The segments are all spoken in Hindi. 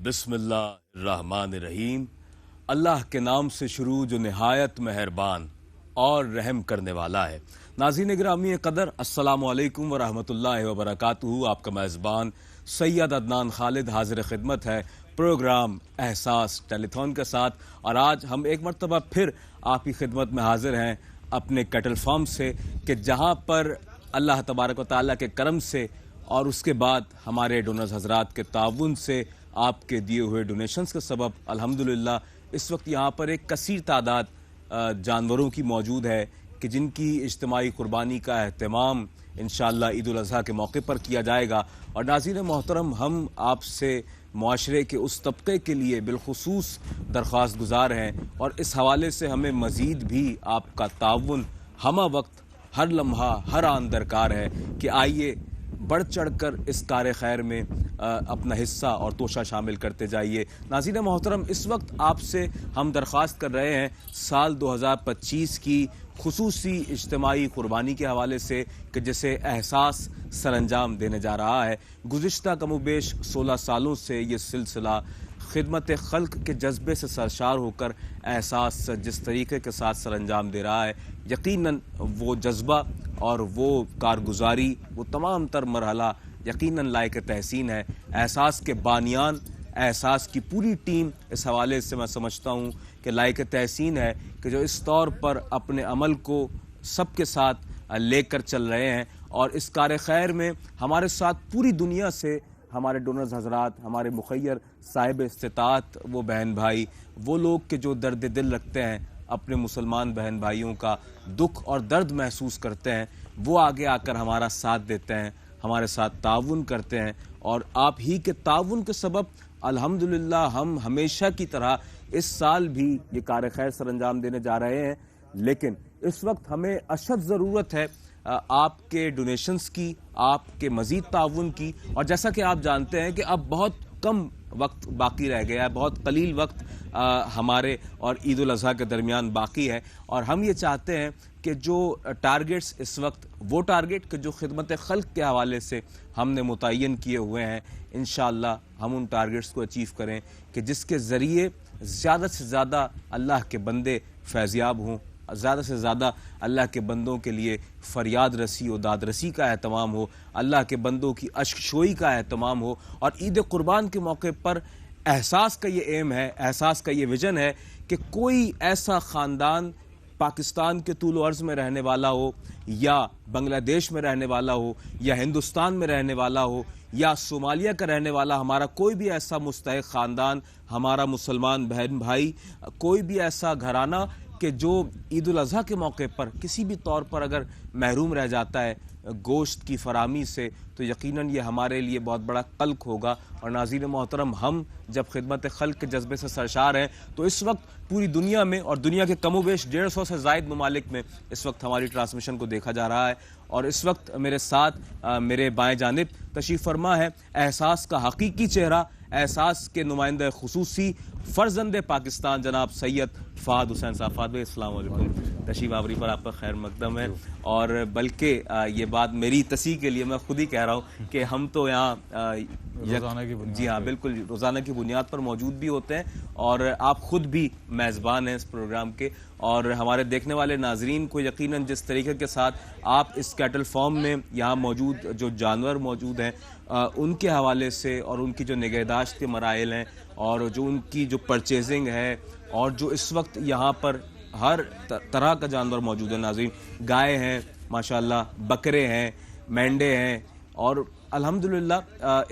बिस्मिल्लाहिर्रहमानिर्रहीम। अल्लाह के नाम से शुरू जो निहायत मेहरबान और रहम करने वाला है। नाज़रीन गिरामी क़दर, अस्सलामु अलैकुम व रहमतुल्लाहि व बरकातुहू। आपका मेज़बान सैयद अदनान खालिद हाजिर खिदमत है प्रोग्राम एहसास टेलीथॉन के साथ। और आज हम एक मरतबा फिर आपकी खिदमत में हाजिर हैं अपने कैटल फार्म से, कि जहाँ पर अल्लाह तबारक व तआला के करम से और उसके बाद हमारे डोनर्स हजरात के ताउन से आपके दिए हुए डोनेशंस के सबब अल्हम्दुलिल्लाह इस वक्त यहाँ पर एक कसीर तादाद जानवरों की मौजूद है कि जिनकी इज्तिमाई कुर्बानी का एहतमाम इंशाअल्लाह ईद उल अज़हा के मौके पर किया जाएगा। और नाज़रीन मोहतरम, हम आपसे मुआशरे के उस तबके के लिए बिलखुसूस दरख्वास्त गुजार हैं और इस हवाले से हमें मज़ीद भी आपका ताउन हमा वक्त हर लम्हा हर आन दरकार है कि आइए बढ़ चढ़ कर इस कार खैर में अपना हिस्सा और तोशा शामिल करते जाइए। नाज़रीन मोहतरम, इस वक्त आपसे हम दरख्वास्त कर रहे हैं साल 2025 की खुसूसी इज्तिमाई कुर्बानी के हवाले से कि जिसे एहसास सरअंजाम देने जा रहा है। गुज़िश्ता कमोबेश 16 सालों से ये सिलसिला खिदमत खल्क के जज्बे से सरशार होकर एहसास जिस तरीके के साथ सरअंजाम दे रहा है, यकीनन वो जज्बा और वो कारगुजारी, वो तमाम तर मरहला यकीनन लायक तहसीन है। एहसास के बानियान, एहसास की पूरी टीम इस हवाले से मैं समझता हूँ कि लायक तहसीन है कि जो इस तौर पर अपने अमल को सबके साथ लेकर चल रहे हैं। और इस कार खैर में हमारे साथ पूरी दुनिया से हमारे डोनर्स हजरात, हमारे मुखैर साहिब इस्तिताअत, वो बहन भाई, वो लोग के जो दर्द दिल रखते हैं, अपने मुसलमान बहन भाइयों का दुख और दर्द महसूस करते हैं, वो आगे आकर हमारा साथ देते हैं, हमारे साथ ताउन करते हैं। और आप ही के ताउन के सबब अल्हम्दुलिल्लाह हम हमेशा की तरह इस साल भी ये कार खैर सरअंजाम देने जा रहे हैं। लेकिन इस वक्त हमें अशद ज़रूरत है आपके डोनेशंस की, आपके मज़ीद ताउन की। और जैसा कि आप जानते हैं कि अब बहुत कम वक्त बाकी रह गया है, बहुत कलील वक्त हमारे और ईद उल अज़हा के दरमियान बाकी है। और हम ये चाहते हैं कि जो टारगेट्स इस वक्त, वो टारगेट कि जो खिदमत खल्क के हवाले से हमने मुतय्यन किए हुए हैं, इंशाअल्लाह हम उन टारगेट्स को अचीव करें कि जिसके ज़रिए ज़्यादा से ज़्यादा अल्लाह के बंदे फैज़याब हों, ज़्यादा से ज़्यादा अल्लाह के बंदों के लिए फ़रियाद रसी और दाद रसी का एहतमाम हो, अल्लाह के बंदों की अश्कशोई का एहतमाम हो। और ईद कुर्बान के मौके पर एहसास का ये एम है, एहसास का ये विज़न है कि कोई ऐसा ख़ानदान पाकिस्तान के तूल अर्ज़ में रहने वाला हो, या बांग्लादेश में रहने वाला हो, या हिंदुस्तान में रहने वाला हो, या सोमालिया का रहने वाला, हमारा कोई भी ऐसा मुस्तहिक़ ख़ानदान, हमारा मुसलमान बहन भाई, कोई भी ऐसा घराना कि जो ईद उल अज़हा के मौके पर किसी भी तौर पर अगर महरूम रह जाता है गोश्त की फरामी से, तो यकीनन ये हमारे लिए बहुत बड़ा कल्क होगा। और नाज़रीन मोहतरम, हम जब खिदमत खल्क के जज्बे से सरशार हैं तो इस वक्त पूरी दुनिया में और दुनिया के कमोबेश 150 से ज़ायद ममालिक में इस वक्त हमारी ट्रांसमिशन को देखा जा रहा है। और इस वक्त मेरे साथ मेरे बाएँ जानिब तशरीफ़ फरमा है एहसास का हकीकी चेहरा, एहसास के नुमाइंदा खुसूसी फ़र्जंद पाकिस्तान जनाब सैयद फ़ाद हुसैन साहब। फ़ाद भाई अस्सलाम वालेकुम, तशरीफ़ आवरी पर आपका खैर मकदम है। और बल्कि ये बात मेरी तसीह के लिए मैं खुद ही कह रहा हूँ कि हम तो यहाँ जी हाँ बिल्कुल रोज़ाना की बुनियाद पर मौजूद भी होते हैं और आप ख़ुद भी मेज़बान हैं इस प्रोग्राम के। और हमारे देखने वाले नाजरीन को यकीनन जिस तरीके के साथ आप इस कैटल फार्म में यहाँ मौजूद जो जानवर मौजूद हैं उनके हवाले से और उनकी जो निगहदाश्त के मराइल हैं और जो उनकी जो परचेजिंग है और जो इस वक्त यहाँ पर हर तरह का जानवर मौजूद है नाज़रीन, गाय हैं माशाल्लाह, बकरे हैं, मेंढे हैं और अल्हम्दुलिल्लाह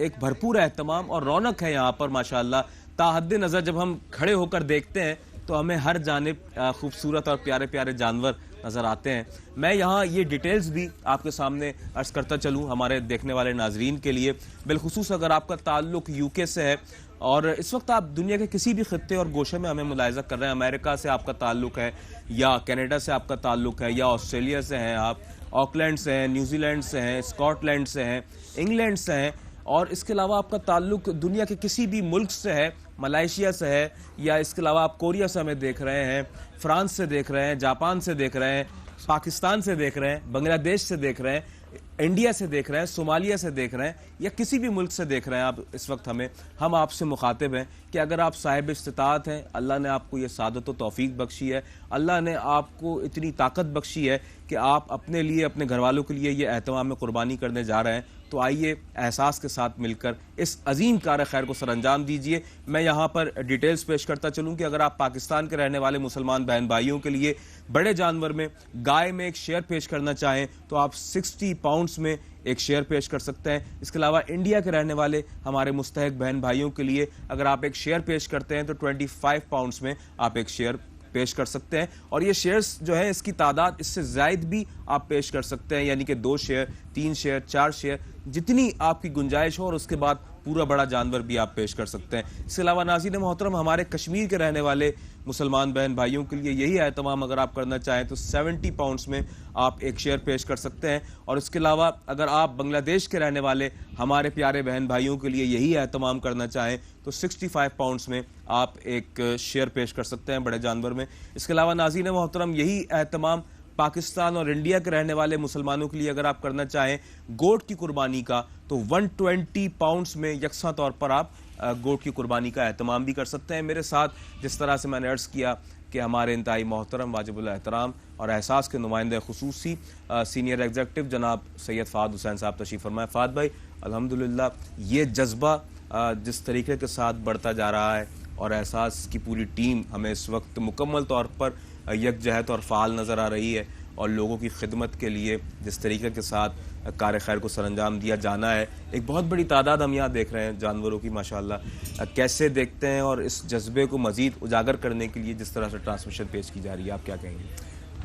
एक भरपूर एहतमाम और रौनक है यहाँ पर माशाल्लाह। ताहद्द नज़र जब हम खड़े होकर देखते हैं तो हमें हर जानिब खूबसूरत और प्यारे प्यारे जानवर नज़र आते हैं। मैं यहाँ ये डिटेल्स भी आपके सामने अर्ज़ करता चलूँ हमारे देखने वाले नाजरीन के लिए, बिलखुसूस अगर आपका ताल्लुक़ यूके से है और इस वक्त आप दुनिया के किसी भी खित्ते और गोशे में हमें मुलाहिज़ा कर रहे हैं, अमेरिका से आपका ताल्लुक़ है या कनाडा से आपका ताल्लुक़ है या ऑस्ट्रेलिया से हैं आप, ऑकलैंड से हैं, न्यूजीलैंड से हैं, स्कॉटलैंड से हैं, इंग्लैंड से हैं और इसके अलावा आपका ताल्लुक़ दुनिया के किसी भी मुल्क से है, मलेशिया से है या इसके अलावा आप कोरिया से हमें देख रहे हैं, फ्रांस से देख रहे हैं, जापान से देख रहे हैं, पाकिस्तान से देख रहे हैं, बांग्लादेश से देख रहे हैं, इंडिया से देख रहे हैं, सोमालिया से देख रहे हैं या किसी भी मुल्क से देख रहे हैं आप इस वक्त हम आपसे मुखातिब हैं कि अगर आप साहिब इस्तिताअत हैं, अल्लाह ने आपको ये सादत व तौफीक बख्शी है, अल्लाह ने आपको इतनी ताकत बख्शी है कि आप अपने लिए, अपने घर वालों के लिए ये एहतमाम में कुर्बानी करने जा रहे हैं, तो आइए एहसास के साथ मिलकर इस अजीम कार खैर को सरअंजाम दीजिए। मैं यहाँ पर डिटेल्स पेश करता चलूँ कि अगर आप पाकिस्तान के रहने वाले मुसलमान बहन भाइयों के लिए बड़े जानवर में गाय में एक शेयर पेश करना चाहें तो आप 60 पाउंड्स में एक शेयर पेश कर सकते हैं। इसके अलावा इंडिया के रहने वाले हमारे मुस्तहिक बहन भाइयों के लिए अगर आप एक शेयर पेश करते हैं तो 25 पाउंड्स में आप एक शेयर पेश कर सकते हैं। और ये शेयर्स जो है इसकी तादाद इससे ज़ायद भी आप पेश कर सकते हैं, यानी कि 2 शेयर, 3 शेयर, 4 शेयर, जितनी आपकी गुंजाइश हो, और उसके बाद पूरा बड़ा जानवर भी आप पेश कर सकते हैं। इसके अलावा नाज़रीन मोहतरम, हमारे कश्मीर के रहने वाले मुसलमान बहन भाइयों के लिए यही एहतमाम अगर आप करना चाहें तो 70 पाउंड्स में आप एक शेयर पेश कर सकते हैं। और इसके अलावा अगर आप बांग्लादेश के रहने वाले हमारे प्यारे बहन भाइयों के लिए यही एहतमाम करना चाहें तो 65 पाउंड्स में आप एक शेयर पेश कर सकते हैं बड़े जानवर में। इसके अलावा नाज़रीन मोहतरम, यही एहतमाम पाकिस्तान और इंडिया के रहने वाले मुसलमानों के लिए अगर आप करना चाहें गोट की कुर्बानी का तो 120 पाउंड्स में यकसा तौर पर आप गोट की कुर्बानी का एहतमाम भी कर सकते हैं। मेरे साथ जिस तरह से मैंने अर्ज़ किया कि हमारे इंतहाई मोहतरम, वाजिबुल एहतराम और एहसास के नुमाइंदे खुसूसी सीनियर एग्जीक्यूटिव जनाब सैयद फ़ाद हुसैन साहब तशरीफ़ फरमाए। फ़ाद भाई, अल्हम्दुलिल्लाह ये जज्बा जिस तरीके के साथ बढ़ता जा रहा है और एहसास की पूरी टीम हमें इस वक्त मुकम्मल तौर पर यकजहत और फ़ाल नज़र आ रही है और लोगों की खिदमत के लिए जिस तरीके के साथ कार खैर को सरअंजाम दिया जाना है, एक बहुत बड़ी तादाद हम यहाँ देख रहे हैं जानवरों की माशाल्लाह। कैसे देखते हैं और इस जज्बे को मज़ीद उजागर करने के लिए जिस तरह से ट्रांसमिशन पेश की जा रही है, आप क्या कहेंगे?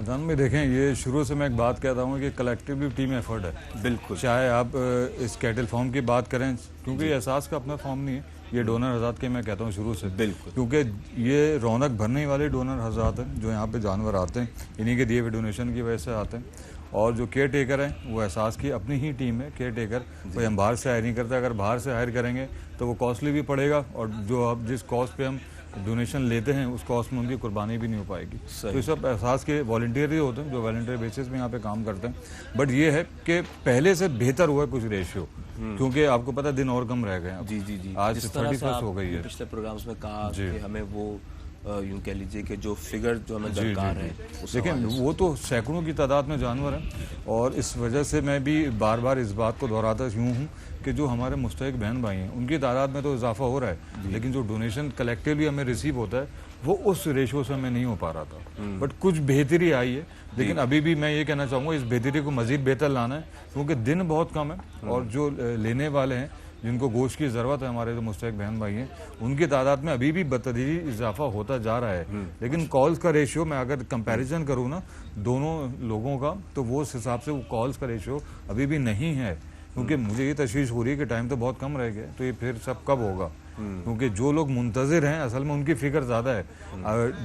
अदान में देखें, ये शुरू से मैं एक बात कहता हूँ कि कलेक्टिवली टीम एफर्ट है। बिल्कुल, चाहे आप इस कैटल फॉर्म की बात करें, क्योंकि एहसास का अपना फॉर्म नहीं है, ये डोनर हज़रात के मैं कहता हूँ शुरू से। बिल्कुल, क्योंकि ये रौनक भरने वाले डोनर हज़रात हैं जो यहाँ पे जानवर आते हैं, इन्हीं के दिए हुए डोनेशन की वजह से आते हैं। और जो केयर टेकर हैं वो एहसास की अपनी ही टीम है। केयर टेकर कोई हम बाहर से हायर नहीं करते, अगर बाहर से हायर करेंगे तो वो कॉस्टली भी पड़ेगा और जो अब जिस कॉस्ट पे हम डोनेशन लेते हैं उस कॉस्ट में उनकी कुर्बानी भी नहीं हो पाएगी। तो ये सब एहसास के वॉलंटियर ही होते हैं जो वॉलंटियर बेसिस पे यहाँ पे काम करते हैं। बट ये है कि पहले से बेहतर हुआ है कुछ रेशियो, क्योंकि आपको पता है दिन और कम रह गए हैं। जी जी जी, आज 31 हो गई है। पिछले प्रोग्राम्स में कहा कि हमें वो यूं कह लीजिए कि जो फिगर जो हमें दरकार है, लेकिन वो तो सैकड़ों की तादाद में जानवर हैं। और इस वजह से मैं भी बार बार इस बात को दोहराता यूँ हूँ कि जो हमारे मुस्तहिक बहन भाई हैं उनकी तादाद में तो इजाफा हो रहा है, लेकिन जो डोनेशन कलेक्टिवली हमें रिसीव होता है वो उस रेशो से हमें नहीं हो पा रहा था। बट कुछ बेहतरी आई है, लेकिन अभी भी मैं ये कहना चाहूँगा इस बेहतरी को मजीद बेहतर लाना है, क्योंकि दिन बहुत कम है और जो लेने वाले हैं जिनको गोश्त की ज़रूरत है, हमारे जो मुस्तहिक बहन भाई हैं, उनकी तादाद में अभी भी बतदरीजी इजाफा होता जा रहा है। लेकिन कॉल्स का रेशियो मैं अगर कंपैरिजन करूँ ना दोनों लोगों का, तो वो उस हिसाब से वो कॉल्स का रेशियो अभी भी नहीं है। क्योंकि मुझे ये तशवीश हो रही है कि टाइम तो बहुत कम रह गया, तो ये फिर सब कब होगा? क्योंकि जो लोग मुंतज़िर हैं असल में उनकी फिक्र ज़्यादा है।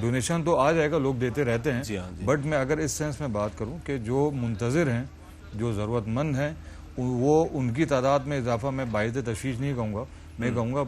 डोनेशन तो आ जाएगा, लोग देते रहते हैं, बट मैं अगर इस सेंस में बात करूँ कि जो मुंतज़िर हैं, जो ज़रूरतमंद हैं, वो उनकी तादाद में इजाफा मैं बाइज़ तशवीश नहीं कहूँगा, मैं कहूँगा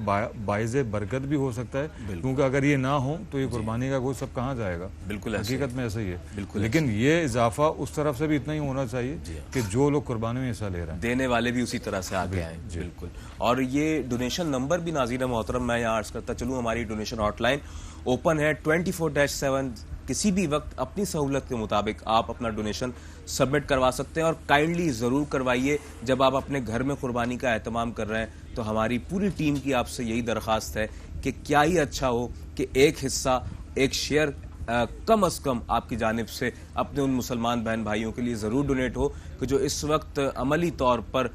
बाइज़ बरकत भी हो सकता है। क्योंकि अगर ये ना हो तो ये कुर्बानी का गोश्त सब कहाँ जाएगा? बिल्कुल, हकीकत में ऐसा ही है। बिल्कुल, लेकिन ये इजाफा उस तरफ से भी इतना ही होना चाहिए कि जो लोग कुर्बानी में हिस्सा ले रहे हैं, देने वाले भी उसी तरह से आगे आए। बिल्कुल। और ये डोनेशन नंबर भी नाज़रीन मोहतरम मैं यहाँ अर्ज करता चलूँ, हमारी डोनेशन हॉटलाइन ओपन है 24/7। किसी भी वक्त अपनी सहूलत के मुताबिक आप अपना डोनेशन सबमिट करवा सकते हैं और काइंडली ज़रूर करवाइए। जब आप अपने घर में कुर्बानी का एहतमाम कर रहे हैं तो हमारी पूरी टीम की आपसे यही दरख्वास्त है कि क्या ही अच्छा हो कि एक हिस्सा, एक शेयर कम अज़ कम आपकी जानिब से अपने उन मुसलमान बहन भाइयों के लिए ज़रूर डोनेट हो कि जो इस वक्त अमली तौर पर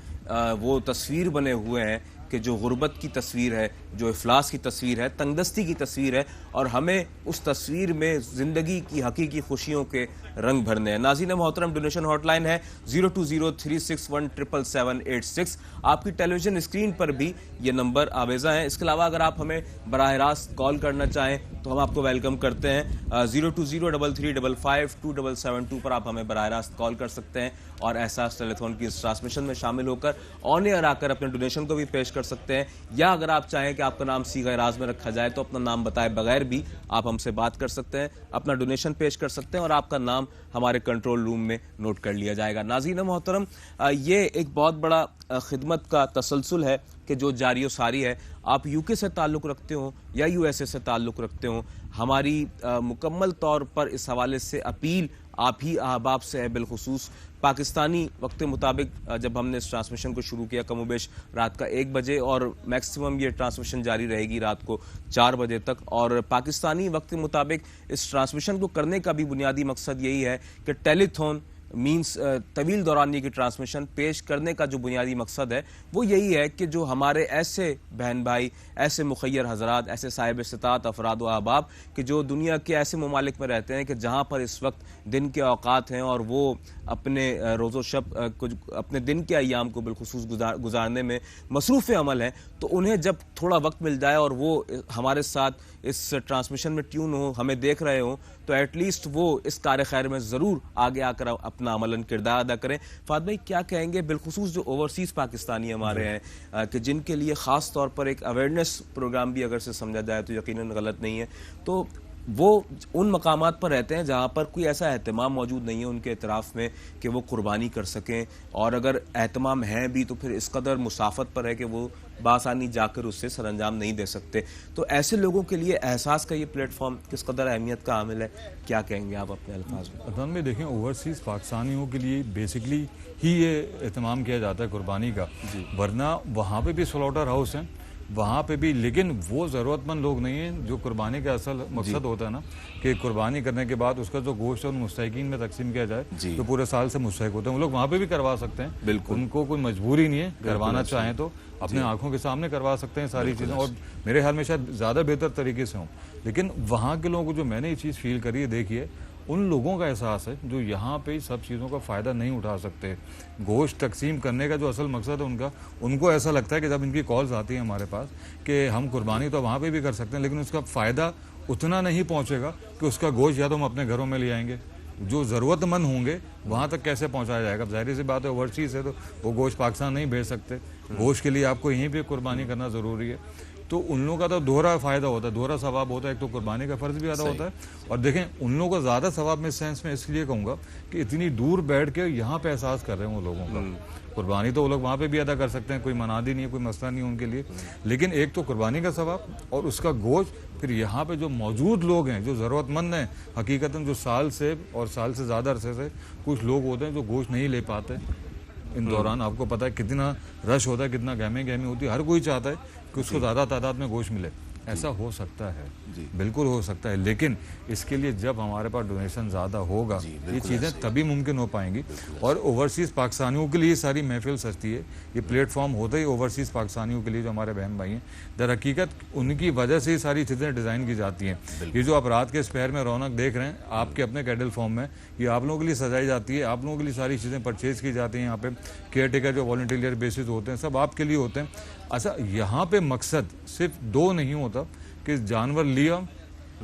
वो तस्वीर बने हुए हैं कि जो गुर्बत की तस्वीर है, जो इफलास की तस्वीर है, तंगदस्ती की तस्वीर है, और हमें उस तस्वीर में ज़िंदगी की हकीकी खुशियों के रंग भरने हैं। नाज़रीन मोहतरम, डोनेशन हॉटलाइन है 0203617786। आपकी टेलीविज़न स्क्रीन पर भी ये नंबर आवेज़ा है। इसके अलावा अगर आप हमें बराह रास्त कॉल करना चाहें तो हम आपको वेलकम करते हैं। 020335527772 पर आप हमें बराह रास्त कॉल कर सकते हैं और एहसास टेलीफोन की इस ट्रांसमिशन में शामिल होकर ऑन एयर आकर अपने डोनेशन को भी पेश कर सकते हैं। या अगर आप चाहें कि कि आपका नाम सीगा राज में रखा जाए, तो अपना नाम बताए बगैर भी आप हमसे बात कर सकते हैं, अपना डोनेशन पेश कर सकते हैं और आपका नाम हमारे कंट्रोल रूम में नोट कर लिया जाएगा। नाज़रीन मोहतरम, ये एक बहुत बड़ा खिदमत का तसलसल है कि जो जारी सारी है। आप यूके से ताल्लुक़ रखते हो या यूएसए से ताल्लुक़ रखते हो, हमारी मुकम्मल तौर पर इस हवाले से अपील आप ही अहबाब से है। बिलखुसूस पाकिस्तानी वक्त के मुताबिक जब हमने इस ट्रांसमिशन को शुरू किया कमोबेश रात का 1 बजे, और मैक्सिमम ये ट्रांसमिशन जारी रहेगी रात को 4 बजे तक। और पाकिस्तानी वक्त के मुताबिक इस ट्रांसमिशन को करने का भी बुनियादी मकसद यही है कि टेलीथॉन मीन्स तवील दौरानी की ट्रांसमिशन पेश करने का जो बुनियादी मकसद है वो यही है कि जो हमारे ऐसे बहन भाई, ऐसे मुखय्यर हजरात, ऐसे साहिब इस्तात अफराद व अहबाब कि जो दुनिया के ऐसे ममालिक में रहते हैं कि जहाँ पर इस वक्त दिन के औकात हैं और वो अपने रोज़ो शब अपने दिन के अयाम को बिलखुसूस गुजारने में मसरूफ़ अमल हैं, तो उन्हें जब थोड़ा वक्त मिल जाए और वो हमारे साथ इस ट्रांसमिशन में ट्यून हो, हमें देख रहे हो, तो एटलीस्ट वो इस कार खैर में ज़रूर आगे आकर अपना अमलन किरदार अदा करें। फाद भाई क्या कहेंगे बिलखुसूस जो ओवरसीज़ पाकिस्तानी हमारे हैं कि जिनके लिए ख़ास तौर पर एक अवेयरनेस प्रोग्राम भी अगर से समझा जाए तो यकीनन गलत नहीं है, तो वो उन मकामात पर रहते हैं जहाँ पर कोई ऐसा एहतमाम मौजूद नहीं है उनके इतराफ़ में कि वो कुर्बानी कर सकें, और अगर एहतमाम है भी तो फिर इस कदर मुसाफत पर है कि वो बासानी जाकर उससे सरअंजाम नहीं दे सकते। तो ऐसे लोगों के लिए एहसास का ये प्लेटफॉर्म किस कदर अहमियत का हामिल है, क्या कहेंगे आप अपने अल्फाज में? अदनान में देखें, ओवरसीज़ पाकिस्तानियों के लिए बेसिकली ही ये एहतमाम किया जाता है कुर्बानी का, वरना वहाँ पे भी स्लॉटर हाउस हैं वहाँ पे भी, लेकिन वो ज़रूरतमंद लोग नहीं हैं जो कुर्बानी का असल मकसद होता है ना कि कुर्बानी करने के बाद उसका जो गोश्त है उन मुस्तहिकीन में तकसीम किया जाए, तो पूरे साल से मुस्तहिक होते हैं वो लोग वहाँ पे भी करवा सकते हैं। बिल्कुल, उनको कोई मजबूरी नहीं है, करवाना चाहें तो अपने आंखों के सामने करवा सकते हैं सारी चीज़ें, और मेरे ख्याल में शायद ज़्यादा बेहतर तरीके से हों। लेकिन वहाँ के लोगों को जो मैंने ये चीज़ फील करी है, देखिए उन लोगों का एहसास है जो यहाँ पे सब चीज़ों का फ़ायदा नहीं उठा सकते। गोश्त तकसीम करने का जो असल मकसद है उनका, उनको ऐसा लगता है कि जब इनकी कॉल्स आती हैं हमारे पास कि हम कुर्बानी तो वहाँ पे भी कर सकते हैं, लेकिन उसका फ़ायदा उतना नहीं पहुँचेगा कि उसका गोश्त या तो हम अपने घरों में ले आएंगे, जो ज़रूरतमंद होंगे वहाँ तक कैसे पहुँचाया जाएगा। ज़ाहिर सी बात है ओवरसीज़ है तो वो गोश्त पाकिस्तान नहीं भेज सकते, गोश्त के लिए आपको यहीं पर कुर्बानी करना ज़रूरी है। तो उन लोगों का तो दोहरा फ़ायदा होता है, दोहरा सवाब होता है, एक तो कुर्बानी का फ़र्ज भी अदा होता है, और देखें उन लोगों को ज़्यादा सवाब में इस सेंस में इसलिए कहूँगा कि इतनी दूर बैठ के यहाँ पे एहसास कर रहे हैं वो लोगों का। कुर्बानी तो वो लोग वहाँ पे भी अदा कर सकते हैं, कोई मनादी नहीं है, कोई मसला नहीं है उनके लिए, लेकिन एक तो कुर्बानी का सवाब और उसका गोश्त, फिर यहाँ पे जो मौजूद लोग हैं जो ज़रूरतमंद हैं, हकीकतन जो साल से ज़्यादा अरसे से कुछ लोग होते हैं जो गोश्त नहीं ले पाते इन दौरान। आपको पता है कितना रश होता है, कितना गहमी होती है, हर कोई चाहता है कि उसको ज़्यादा तादाद में गोश्त मिले। ऐसा हो सकता है, बिल्कुल हो सकता है, लेकिन इसके लिए जब हमारे पास डोनेशन ज़्यादा होगा ये चीज़ें तभी मुमकिन हो पाएंगी। और ओवरसीज़ पाकिस्तानियों के लिए सारी महफिल सस्ती है, ये प्लेटफॉर्म होता ही ओवरसीज़ पाकिस्तानियों के लिए जो हमारे बहन भाई हैं, दर हकीकत उनकी वजह से ही सारी चीज़ें डिज़ाइन की जाती हैं। ये जो आप रात के स्पेयर में रौनक देख रहे हैं आपके अपने कैडल फॉर्म में, ये आप लोगों के लिए सजाई जाती है, आप लोगों के लिए सारी चीज़ें परचेज़ की जाती हैं। यहाँ पे केयर टेकर जो वॉलंटियर बेसिस होते हैं सब आपके लिए होते हैं। अच्छा, यहाँ पे मकसद सिर्फ दो नहीं होता कि जानवर लिया,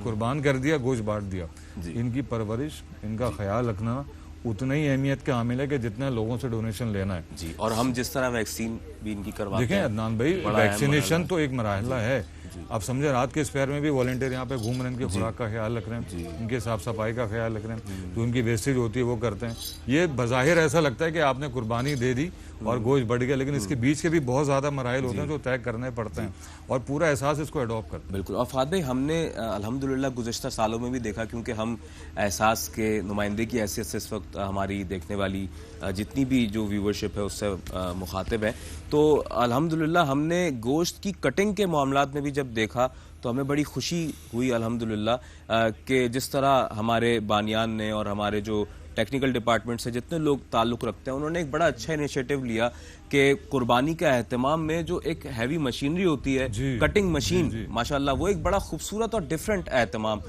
कुर्बान कर दिया, गोश्त बांट दिया। इनकी परवरिश, इनका ख्याल रखना उतना ही अहमियत का हामिल है कि जितना लोगों से डोनेशन लेना है। जी, और हम जिस तरह वैक्सीन भी इनकी करवाते हैं। देखें अदनान भाई, वैक्सीनेशन तो एक मरहला है। आप समझे रात के स्पेयर में भी वॉलंटियर यहाँ पे घूम रहे हैं, इनके खुराक का ख्याल रख रहे हैं, इनके साफ सफाई का ख्याल रख रहे हैं, जो उनकी वेस्टेज होती है वो करते हैं। ये बज़ाहिर ऐसा लगता है कि आपने कुर्बानी दे दी और गोश्त बढ़ गया, लेकिन इसके बीच के भी बहुत ज़्यादा मराइल होते हैं जो तय करने पड़ते हैं, और पूरा एहसास इसको अडॉप्ट करते हैं। बिल्कुल। और फाद भाई, हमने अल्हम्दुलिल्लाह गुज़श्ता सालों में भी देखा, क्योंकि हम एहसास के नुमाइंदे की हैसियत से इस वक्त हमारी देखने वाली जितनी भी जो व्यूवरशिप है उससे मुखातिब है, तो अल्हम्दुलिल्लाह हमने गोश्त की कटिंग के मामलात में भी जब देखा तो हमें बड़ी खुशी हुई अल्हम्दुलिल्लाह कि जिस तरह हमारे बानियान ने और हमारे जो टेक्निकल डिपार्टमेंट से जितने लोग ताल्लुक़ रखते हैं उन्होंने एक बड़ा अच्छा इनिशिएटिव लिया कि कुर्बानी का एहतमाम में जो एक हैवी मशीनरी होती है, कटिंग मशीन, माशाल्लाह वो एक बड़ा खूबसूरत और डिफरेंट एहतमाम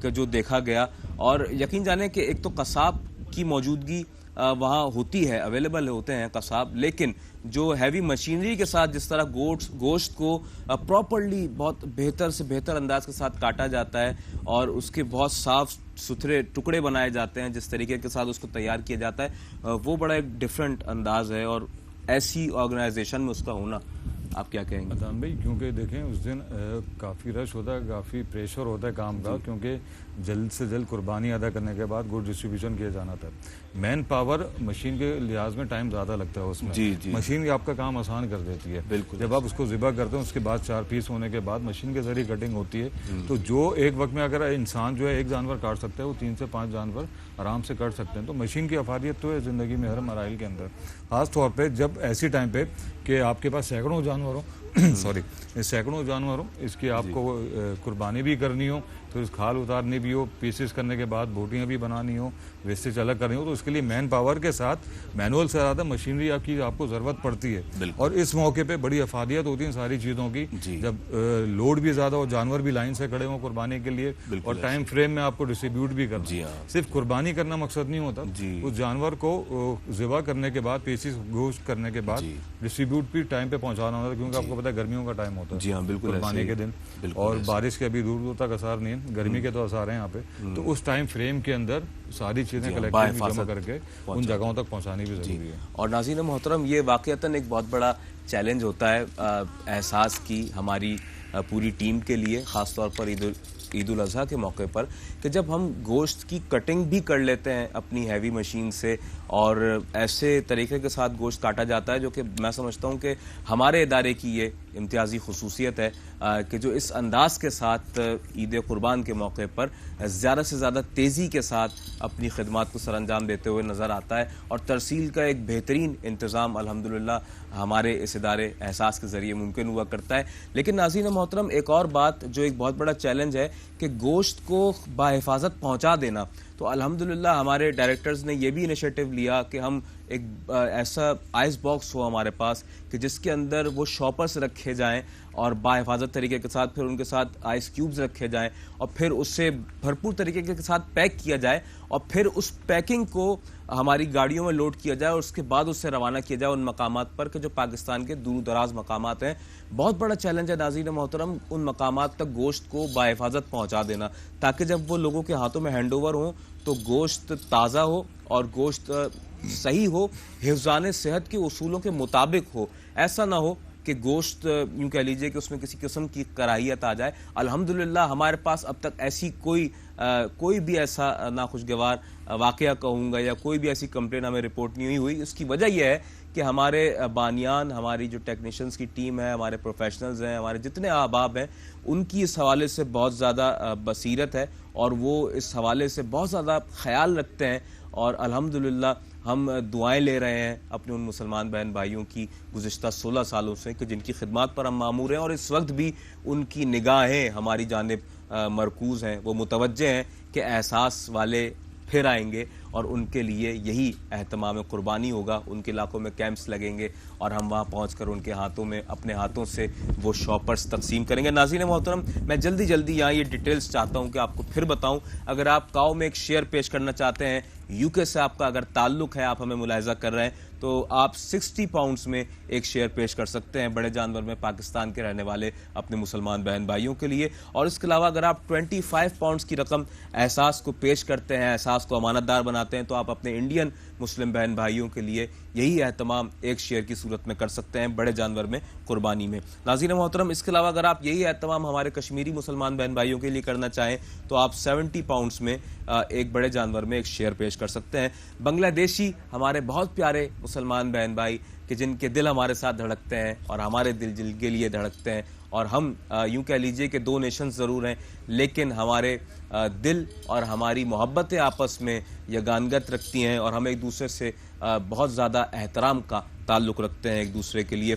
जो देखा गया। और यकीन जाने कि एक तो कसाब की मौजूदगी वहाँ होती है, अवेलेबल होते हैं कसाब, लेकिन जो हैवी मशीनरी के साथ जिस तरह गोश्त को प्रॉपर्ली बहुत बेहतर से बेहतर अंदाज के साथ काटा जाता है और उसके बहुत साफ सुथरे टुकड़े बनाए जाते हैं, जिस तरीके के साथ उसको तैयार किया जाता है, वो बड़ा एक डिफरेंट अंदाज है। और ऐसी ऑर्गेनाइजेशन में उसका होना आप क्या कहेंगे? अदान भाई, क्योंकि देखें उस दिन काफ़ी रश होता है, काफ़ी प्रेशर होता है काम का, क्योंकि जल्द से जल्द कुर्बानी अदा करने के बाद गुड डिस्ट्रीब्यूशन किया जाना था। मैन पावर मशीन के लिहाज में टाइम ज़्यादा लगता है उसमें। जी। मशीन आपका काम आसान कर देती है। बिल्कुल। जब आप उसको ज़िबा करते हैं उसके बाद 4 पीस होने के बाद मशीन के ज़रिए कटिंग होती है, तो जो एक वक्त में अगर इंसान जो है एक जानवर काट सकता है, वो 3 से 5 जानवर आराम से काट सकते हैं। तो मशीन की अफादियत तो है ज़िंदगी में हर मराइल के अंदर, ख़ास तौर पे जब ऐसी टाइम पे कि आपके पास सैकड़ों जानवर हो सॉरी सैकड़ों जानवर हो, इसकी आपको कुर्बानी भी करनी हो, तो इस खाल उतारनी भी हो, पीसेस करने के बाद बोटियाँ भी बनानी हो, वेस्टेज अलग करनी हो, तो उसके लिए मैन पावर के साथ मैनुअल से ज़्यादा मशीनरी आपको ज़रूरत पड़ती है। और इस मौके पे बड़ी अफादियत होती है सारी चीज़ों की, जब लोड भी ज़्यादा हो, जानवर भी लाइन से खड़े हों कुर्बानी के लिए, और टाइम फ्रेम में आपको डिस्ट्रीब्यूट भी करना। सिर्फ कुर्बानी करना मकसद नहीं होता, उस जानवर को ज़िबा करने के बाद, पीसेस गोश्त करने के बाद डिस्ट्रीब्यूट भी टाइम पे पहुँचाना होता है, क्योंकि आपको पता है गर्मियों का टाइम होता है। जी हाँ, बिल्कुल कुर्बानी के दिन, और बारिश के अभी दूर दूर तक असर नहीं है, गर्मी के तो असर है यहाँ पे। तो उस टाइम फ्रेम के अंदर सारी चीज़ें कलेक्टिव जमा करके उन जगहों तक पहुँचानी भी ज़रूरी है। और नाज़रीन मोहतरम, ये वाक़ईतन एक बहुत बड़ा चैलेंज होता है एहसास की हमारी पूरी टीम के लिए, ख़ास तौर पर ईद उल अज़हा के मौके पर, कि जब हम गोश्त की कटिंग भी कर लेते हैं अपनी हैवी मशीन से, और ऐसे तरीके के साथ गोश्त काटा जाता है जो कि मैं समझता हूँ कि हमारे इदारे की ये इम्तियाज़ी खुसूसियत है कि जो इस अंदाज़ के साथ ईद कुर्बान के मौके पर ज़्यादा से ज़्यादा तेज़ी के साथ अपनी खिदमात को सरअंजाम देते हुए नज़र आता है, और तरसील का एक बेहतरीन इंतज़ाम अल्हम्दुलिल्लाह हमारे इस इदारे एहसास के ज़रिए मुमकिन हुआ करता है। लेकिन नाज़रीन मोहतरम, एक और बात जो एक बहुत बड़ा चैलेंज है कि गोश्त को बाहिफाजत पहुँचा देना। तो अल्हम्दुलिल्लाह हमारे डायरेक्टर्स ने यह भी इनिशिएटिव लिया कि हम एक ऐसा आइस बॉक्स हो हमारे पास कि जिसके अंदर वो शॉपर्स रखे जाएं, और बाहिफाजत तरीके के साथ फिर उनके साथ आइस क्यूब्स रखे जाएं, और फिर उससे भरपूर तरीके के साथ पैक किया जाए, और फिर उस पैकिंग को हमारी गाड़ियों में लोड किया जाए, और उसके बाद उससे रवाना किया जाए उन मकामात पर कि जो पाकिस्तान के दूर दराज मकामात हैं। बहुत बड़ा चैलेंज है नाज़रीन मोहतरम उन मकामात तक गोश्त को बाहिफाजत पहुँचा देना, ताकि जब वो लोगों के हाथों में हैंड ओवर हो तो गोश्त ताज़ा हो और गोश्त सही हो, हिफ्ज़ान सेहत के उसूलों के मुताबिक हो। ऐसा ना हो कि गोश्त यूँ कह लीजिए कि उसमें किसी किस्म की कराहियत आ जाए। अल्हम्दुलिल्लाह हमारे पास अब तक ऐसी कोई भी ऐसा नाखुशगवार वाक़या कहूँगा या कोई भी ऐसी कंप्लेन हमें रिपोर्ट नहीं हुई। इसकी वजह यह है कि हमारे बानियान, हमारी जो टेक्नीशियंस की टीम है, हमारे प्रोफेशनल्स हैं, हमारे जितने अहबाब हैं, उनकी इस हवाले से बहुत ज़्यादा बसीरत है, और वो इस हवाले से बहुत ज़्यादा ख्याल रखते हैं। और अल्हम्दुलिल्लाह हम दुआएं ले रहे हैं अपने उन मुसलमान बहन भाइयों की गुज़िश्ता 16 सालों से कि जिनकी खिदमत पर हम मामूर हैं, और इस वक्त भी उनकी निगाहें हमारी जानिब मरकूज़ हैं, वो मुतवज्जे हैं कि एहसास वाले फिर आएंगे, और उनके लिए यही एहतमाम कुर्बानी होगा। उनके इलाकों में कैंप्स लगेंगे, और हम वहाँ पहुँचकर उनके हाथों में अपने हाथों से वो शॉपर्स तकसीम करेंगे। नाज़रीन मोहतरम, मैं जल्दी यहाँ ये डिटेल्स चाहता हूँ कि आपको फिर बताऊँ। अगर आप काओ में एक शेयर पेश करना चाहते हैं, यूके से आपका अगर ताल्लुक़ है, आप हमें मुलाहिज़ा कर रहे हैं, तो आप 60 पाउंड्स में एक शेयर पेश कर सकते हैं बड़े जानवर में पाकिस्तान के रहने वाले अपने मुसलमान बहन भाइयों के लिए। और इसके अलावा अगर आप 25 पाउंड्स की रकम एहसास को पेश करते हैं, एहसास को अमानतदार बनाते हैं, तो आप अपने इंडियन मुस्लिम बहन भाइयों के लिए यही एहतमाम एक शेयर की सूरत में कर सकते हैं बड़े जानवर में कुर्बानी में। नाज़रीन मोहतरम, इसके अलावा अगर आप यही एहतमाम हमारे कश्मीरी मुसलमान बहन भाइयों के लिए करना चाहें, तो आप 70 पाउंड्स में एक बड़े जानवर में एक शेयर पेश कर सकते हैं। बांग्लादेशी हमारे बहुत प्यारे मुसलमान बहन भाई कि जिनके दिल हमारे साथ धड़कते हैं और हमारे दिल के लिए धड़कते हैं, और हम यूँ कह लीजिए कि 2 नेशन ज़रूर हैं, लेकिन हमारे दिल और हमारी मोहब्बतें आपस में यगानगत रखती हैं, और हम एक दूसरे से बहुत ज़्यादा एहतराम का ताल्लुक़ रखते हैं एक दूसरे के लिए।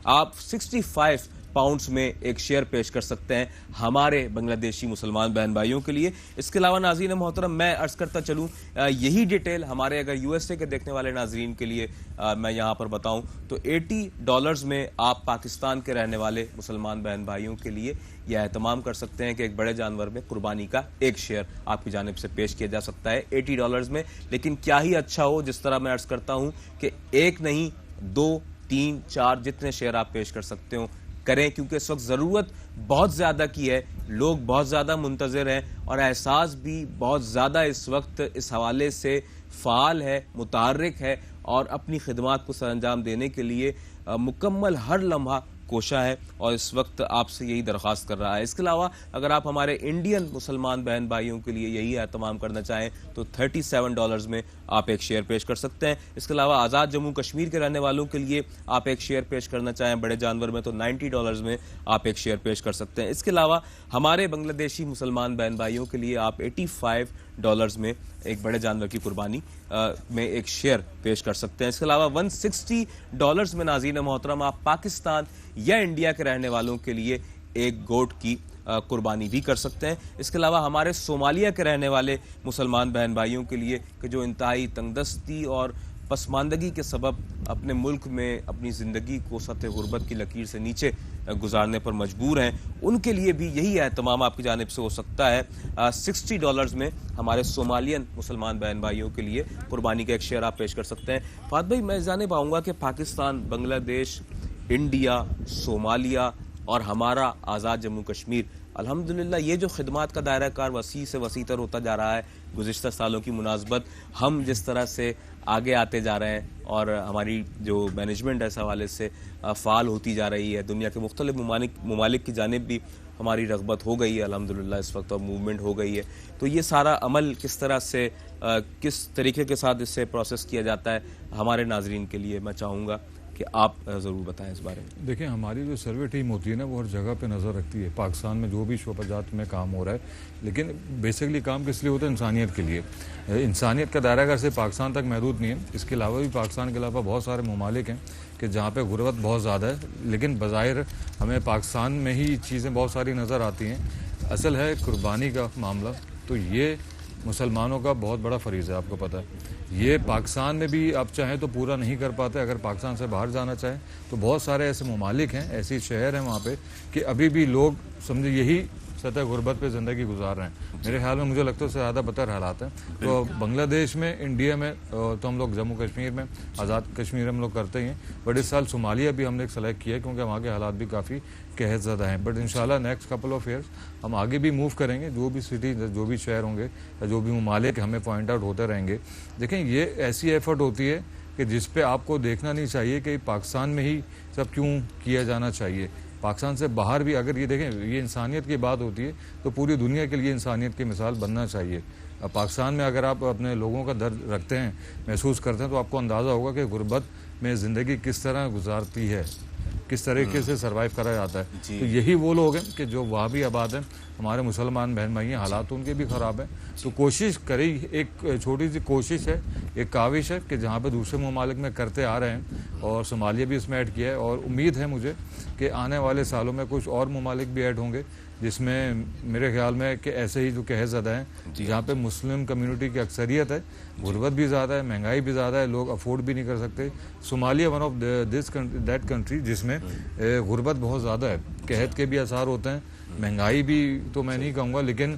आप 65 पाउंड्स में एक शेयर पेश कर सकते हैं हमारे बांग्लादेशी मुसलमान बहन भाइयों के लिए। इसके अलावा नाज़रीन मोहतरम, मैं अर्ज़ करता चलूँ, यही डिटेल हमारे अगर यूएसए के देखने वाले नाज़रीन के लिए मैं यहाँ पर बताऊँ तो $80 में आप पाकिस्तान के रहने वाले मुसलमान बहन भाइयों के लिए यह एहतमाम कर सकते हैं कि एक बड़े जानवर में कुर्बानी का एक शेयर आपकी जानिब से पेश किया जा सकता है $80 में। लेकिन क्या ही अच्छा हो, जिस तरह मैं अर्ज़ करता हूँ कि एक नहीं 2, 3, 4 जितने शेयर आप पेश कर सकते हो करें, क्योंकि इस वक्त ज़रूरत बहुत ज़्यादा की है, लोग बहुत ज़्यादा मुंतज़िर हैं, और एहसास भी बहुत ज़्यादा इस वक्त इस हवाले से फ़ाल है, मुतहर्रिक है और अपनी खिदमात को सरअंजाम देने के लिए मुकम्मल हर लम्हा कोशा है और इस वक्त आपसे यही दरख्वास्त कर रहा है। इसके अलावा अगर आप हमारे इंडियन मुसलमान बहन भाइयों के लिए यही एहतमाम करना चाहें तो $37 में आप एक शेयर पेश कर सकते हैं। इसके अलावा आज़ाद जम्मू कश्मीर के रहने वालों के लिए आप एक शेयर पेश करना चाहें बड़े जानवर में तो $90 में आप एक शेयर पेश कर सकते हैं। इसके अलावा हमारे बांग्लादेशी मुसलमान बहन भाइयों के लिए आप $85 में एक बड़े जानवर की कुर्बानी में एक शेयर पेश कर सकते हैं। इसके अलावा $160 में नाज़रीन मोहतरम आप पाकिस्तान या इंडिया के रहने वालों के लिए एक गोट की कुर्बानी भी कर सकते हैं। इसके अलावा हमारे सोमालिया के रहने वाले मुसलमान बहन भाइयों के लिए कि जो इंतहाई तंगदस्ती और पसमानदगी के सबब अपने मुल्क में अपनी ज़िंदगी को सतह गुर्बत की लकीर से नीचे गुजारने पर मजबूर हैं, उनके लिए भी यही एहतमाम आपकी जानिब से हो सकता है। $60 में हमारे सोमालियन मुसलमान बहन भाइयों के लिए कुर्बानी का एक शेयर आप पेश कर सकते हैं। फात भाई, मैं जाने पाऊँगा कि पाकिस्तान, बांग्लादेश, इंडिया, सोमालिया और हमारा आज़ाद जम्मू कश्मीर, अल्हम्दुलिल्लाह ये जो खिदमात का दायरा कार वसी से वसीतर होता जा रहा है गुज़िश्ता सालों की मुनासबत, हम जिस तरह से आगे आते जा रहे हैं और हमारी जो मैनेजमेंट है इस हवाले से फ़ाल होती जा रही है, दुनिया के मुख्तलिफ ममालिक की जानिब भी हमारी रग़बत हो गई है अल्हम्दुलिल्लाह इस वक्त, और मूवमेंट हो गई है। तो ये सारा अमल किस तरह से किस तरीके के साथ इससे प्रोसेस किया जाता है हमारे नाजरीन के लिए मैं चाहूँगा कि आप ज़रूर बताएं इस बारे में। देखिए, हमारी जो सर्वे टीम होती है ना, वो हर जगह पे नज़र रखती है पाकिस्तान में जो भी शोबाजात में काम हो रहा है, लेकिन बेसिकली काम किस लिए होता है? इंसानियत के लिए। इंसानियत का दायरा अगर सिर्फ पाकिस्तान तक महदूद नहीं है, इसके अलावा भी पाकिस्तान के अलावा बहुत सारे ममालिक हैं कि जहाँ पे गुर्बत बहुत ज़्यादा है, लेकिन बज़ाहिर हमें पाकिस्तान में ही चीज़ें बहुत सारी नज़र आती हैं। असल है कुर्बानी का मामला, तो ये मुसलमानों का बहुत बड़ा फरीज़ है, आपको पता है। ये पाकिस्तान में भी आप चाहें तो पूरा नहीं कर पाते, अगर पाकिस्तान से बाहर जाना चाहें तो बहुत सारे ऐसे ममालिक हैं, ऐसे शहर हैं वहाँ पे कि अभी भी लोग समझे यही सतह गुर्बत पे ज़िंदगी गुजार रहे हैं। मेरे ख्याल में मुझे लगता है उससे ज़्यादा बदतर हालात हैं। तो बांग्लादेश में, इंडिया में तो हम लोग जम्मू कश्मीर में, आज़ाद कश्मीर हम लोग करते ही हैं, बट इस साल सोमालिया भी हमने सेलेक्ट किया है क्योंकि वहाँ के हालात भी काफ़ी कहत ज़्यादा हैं। बट इंशाल्लाह नेक्स्ट कपल ऑफ ईयर्स हम आगे भी मूव करेंगे, जो भी सिटी, जो भी शहर होंगे या जो भी ममालिक हमें पॉइंट आउट होते रहेंगे। देखें, ये ऐसी एफर्ट होती है कि जिस पे आपको देखना नहीं चाहिए कि पाकिस्तान में ही सब क्यों किया जाना चाहिए। पाकिस्तान से बाहर भी अगर ये देखें, ये इंसानियत की बात होती है तो पूरी दुनिया के लिए इंसानियत की मिसाल बनना चाहिए। अब पाकिस्तान में अगर आप अपने लोगों का दर्द रखते हैं, महसूस करते हैं, तो आपको अंदाज़ा होगा कि गुर्बत में ज़िंदगी किस तरह गुजारती है, किस तरीके से सर्वाइव करा जाता है। तो यही वो लोग हैं कि जो वहाँ भी आबाद हैं, हमारे मुसलमान बहन भाई हैं, हालात उनके भी ख़राब हैं। तो कोशिश करी, एक छोटी सी कोशिश है, एक काविश है कि जहाँ पे दूसरे ममालिक में करते आ रहे हैं और सोमालिया भी इसमें ऐड किया है, और उम्मीद है मुझे कि आने वाले सालों में कुछ और ममालिक भी ऐड होंगे, जिसमें मेरे ख्याल में कि ऐसे ही जो कहत ज़्यादा हैं, जहाँ पे मुस्लिम कम्युनिटी की अक्सरियत है, गुर्बत भी ज़्यादा है, महंगाई भी ज़्यादा है, लोग अफोर्ड भी नहीं कर सकते। Somalia one of that country जिसमें गुर्बत बहुत ज़्यादा है, कहत के भी असर होते हैं, महंगाई भी तो मैं नहीं कहूँगा, लेकिन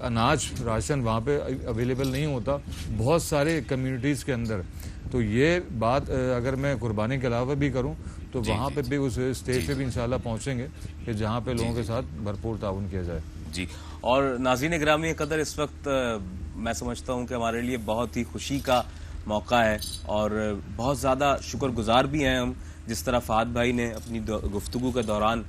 अनाज राशन वहाँ पे अवेलेबल नहीं होता बहुत सारे कम्युनिटीज़ के अंदर। तो ये बात अगर मैं कुर्बानी के अलावा भी करूँ तो वहाँ पे भी उस स्टेज पे भी इंशाल्लाह पहुँचेंगे कि जहाँ पे लोगों के साथ भरपूर ताउन किया जाए। जी, और नाज़रीन गिरामी कदर, इस वक्त मैं समझता हूँ कि हमारे लिए बहुत ही खुशी का मौका है और बहुत ज़्यादा शुक्रगुजार भी हैं हम, जिस तरह फ़ाद भाई ने अपनी गुफ्तगू के दौरान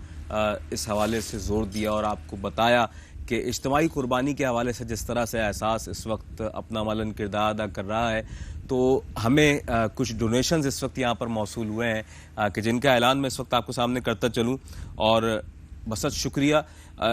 इस हवाले से ज़ोर दिया और आपको बताया कि इज्तिमाई कुर्बानी के हवाले से जिस तरह से एहसास इस वक्त अपना मलन किरदार अदा कर रहा है। तो हमें कुछ डोनेशंस इस वक्त यहाँ पर मौसूल हुए हैं कि जिनका ऐलान मैं इस वक्त आपको सामने करता चलूँ, और बसत शुक्रिया।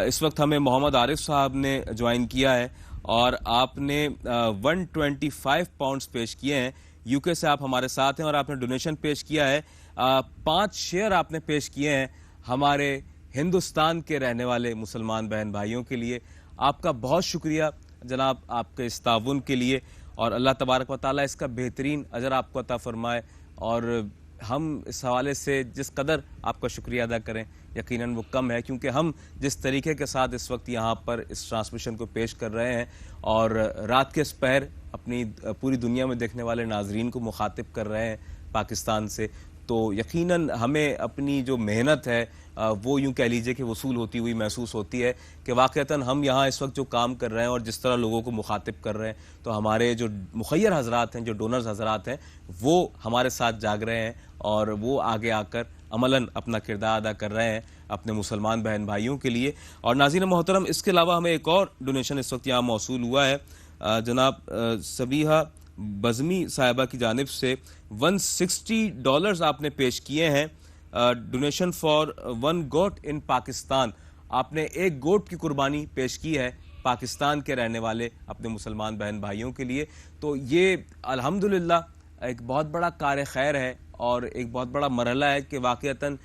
इस वक्त हमें मोहम्मद आरिफ साहब ने ज्वाइन किया है और आपने 125 पाउंड्स पेश किए हैं। यूके से आप हमारे साथ हैं और आपने डोनेशन पेश किया है, 5 शेयर आपने पेश किए हैं हमारे हिंदुस्तान के रहने वाले मुसलमान बहन भाइयों के लिए। आपका बहुत शुक्रिया जनाब, आपके इस ताउन के लिए, और अल्लाह तबारक व तआला इसका बेहतरीन अजर आपको अता फरमाए। और हम इस हवाले से जिस कदर आपका शुक्रिया अदा करें यकीनन वो कम है, क्योंकि हम जिस तरीके के साथ इस वक्त यहाँ पर इस ट्रांसमिशन को पेश कर रहे हैं और रात के इस पहर अपनी पूरी दुनिया में देखने वाले नाजरीन को मुखातिब कर रहे हैं पाकिस्तान से, तो यकीनन हमें अपनी जो मेहनत है वो यूं कह लीजिए कि वसूल होती हुई महसूस होती है कि वाक़तन हम यहाँ इस वक्त जो काम कर रहे हैं और जिस तरह लोगों को मुखातिब कर रहे हैं, तो हमारे जो मुखय्यर हजरात हैं, जो डोनर्स हजरात हैं, वो हमारे साथ जाग रहे हैं और वो आगे आकर अमलन अपना किरदार अदा कर रहे हैं अपने मुसलमान बहन भाइयों के लिए। और नाज़रीन मोहतरम, इसके अलावा हमें एक और डोनेशन इस वक्त यहाँ मौसूल हुआ है। जनाब सबीहा बज़मी साहिबा की जानिब से $160 आपने पेश किए हैं। डोनेशन फॉर 1 गोट इन पाकिस्तान। आपने एक गोट की कुर्बानी पेश की है पाकिस्तान के रहने वाले अपने मुसलमान बहन भाइयों के लिए। तो ये अल्हम्दुलिल्लाह एक बहुत बड़ा कार्य खैर है और एक बहुत बड़ा मरहला है कि वाक़तन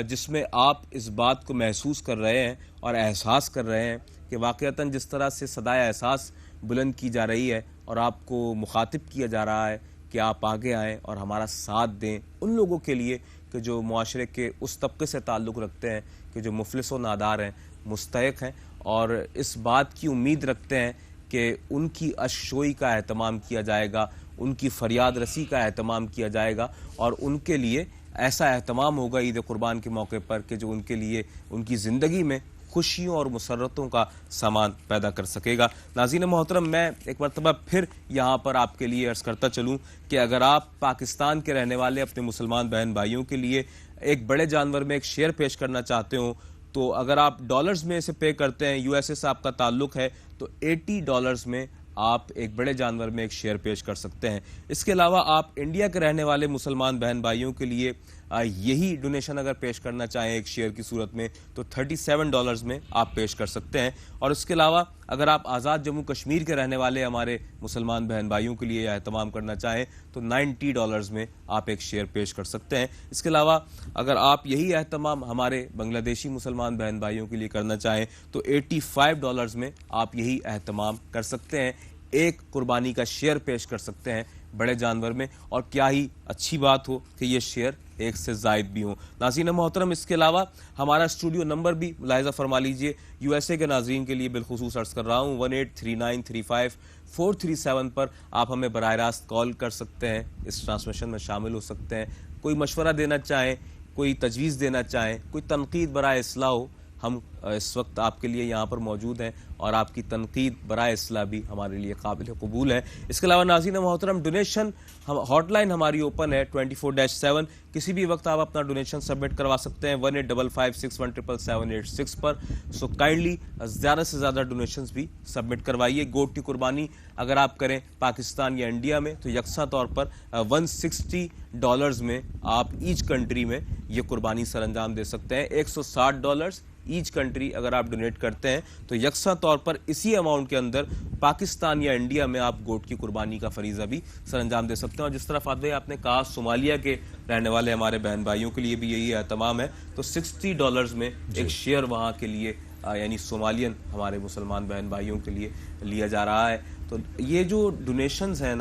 जिसमें आप इस बात को महसूस कर रहे हैं और एहसास कर रहे हैं कि वाक़तन जिस तरह से सदाए एहसास बुलंद की जा रही है और आपको मुखातिब किया जा रहा है कि आप आगे आएँ और हमारा साथ दें उन लोगों के लिए कि जो मुआशरे के उस तबके से ताल्लुक़ रखते हैं कि जो मुफलिस व नादार हैं, मुस्तहिक़ हैं, और इस बात की उम्मीद रखते हैं कि उनकी अशशोई का एहतमाम किया जाएगा, उनकी फरियाद रसी का एहतमाम किया जाएगा और उनके लिए ऐसा एहतमाम होगा ईद कुर्बान के मौके पर कि जो उनके लिए उनकी ज़िंदगी में खुशियों और मुसर्रतों का सामान पैदा कर सकेगा। नाज़रीन मोहतरम, मैं एक मरतबा फिर यहाँ पर आपके लिए अर्ज़ करता चलूँ कि अगर आप पाकिस्तान के रहने वाले अपने मुसलमान बहन भाइयों के लिए एक बड़े जानवर में एक शेयर पेश करना चाहते हो, तो अगर आप डॉलर्स में इसे पे करते हैं, यूएसए से आपका ताल्लुक़ है, तो $80 में आप एक बड़े जानवर में एक शेयर पेश कर सकते हैं। इसके अलावा आप इंडिया के रहने वाले मुसलमान बहन भाइयों के लिए यही डोनेशन अगर पेश करना चाहें एक शेयर की सूरत में, तो $37 में आप पेश कर सकते हैं। और इसके अलावा अगर आप आज़ाद जम्मू कश्मीर के रहने वाले हमारे मुसलमान बहन भाइयों के लिए एहतमाम करना चाहें तो $90 में आप एक शेयर पेश कर सकते हैं। इसके अलावा अगर आप यही एहतमाम हमारे बांग्लादेशी मुसलमान बहन भाइयों के लिए करना चाहें तो $85 में आप यही एहतमाम कर सकते हैं, एक कुर्बानी का शेयर पेश कर सकते हैं बड़े जानवर में। और क्या ही अच्छी बात हो कि ये शेयर एक से ज़ायद भी हों। नाज़रीन मोहतरम, इसके अलावा हमारा स्टूडियो नंबर भी मुलाहिज़ा फरमा लीजिए। यूएसए के नाज़रीन के लिए बिलखुसूस अर्ज़ कर रहा हूँ 183935-437 पर आप हमें बराह रास्त कॉल कर सकते हैं, इस ट्रांसमिशन में शामिल हो सकते हैं। कोई मशवरा देना चाहें, कोई तजवीज़ देना चाहें, कोई तनकीद बराए इस्लाह हो, हम इस वक्त आपके लिए यहाँ पर मौजूद हैं और आपकी तनकीद बराए इस्लाह भी हमारे लिए काबिल कबूल है। इसके अलावा नाज़रीन मोहतरम, डोनेशन हॉटलाइन हमारी ओपन है 24/7। किसी भी वक्त आप अपना डोनेशन सबमिट करवा सकते हैं 1855617786 पर। सो काइंडली ज़्यादा से ज़्यादा डोनेशंस भी सबमिट करवाइए। गोट की कुर्बानी अगर आप करें पाकिस्तान या इंडिया में तो यकसा तौर पर $160 में आप ईच कंट्री में ये कुर्बानी सर अंजाम दे सकते हैं। $160 ईच कंट्री अगर आप डोनेट करते हैं तो यकसा तौर पर इसी अमाउंट के अंदर पाकिस्तान या इंडिया में आप गोट की कुर्बानी का फरीज़ा भी सर अंजाम दे सकते हैं। और जिस तरह फात भाई आपने कहा सोमालिया के रहने वाले हमारे बहन भाइयों के लिए भी यही एहतमाम है, तो $60 में एक शेयर वहाँ के लिए यानी सोमालियन हमारे मुसलमान बहन भाइयों के लिए लिया जा रहा है। तो ये जो डोनेशंस हैं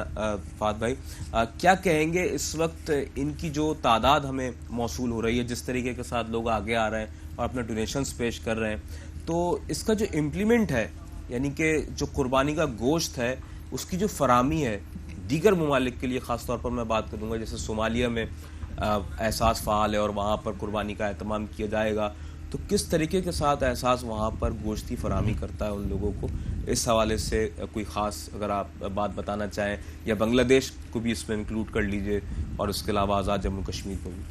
फात भाई, क्या कहेंगे इस वक्त इनकी जो तादाद हमें मौसूल हो रही है, जिस तरीके के साथ लोग आगे आ रहे हैं और अपने डोनेशंस पेश कर रहे हैं, तो इसका जो इम्प्लीमेंट है यानी कि जो कुर्बानी का गोश्त है उसकी जो फराहमी है दीगर ममालिक के लिए, ख़ास तौर पर मैं बात करूँगा जैसे सोमालिया में एहसास फ़ाल है और वहाँ पर कुर्बानी का एहतमाम किया जाएगा, तो किस तरीके के साथ एहसास वहाँ पर गोश्त की फराहमी करता है उन लोगों को, इस हवाले से कोई ख़ास अगर आप बात बताना चाहें, या बांग्लादेश को भी इसमें इंक्लूड कर लीजिए और उसके अलावा आज़ाद जम्मू कश्मीर को भी।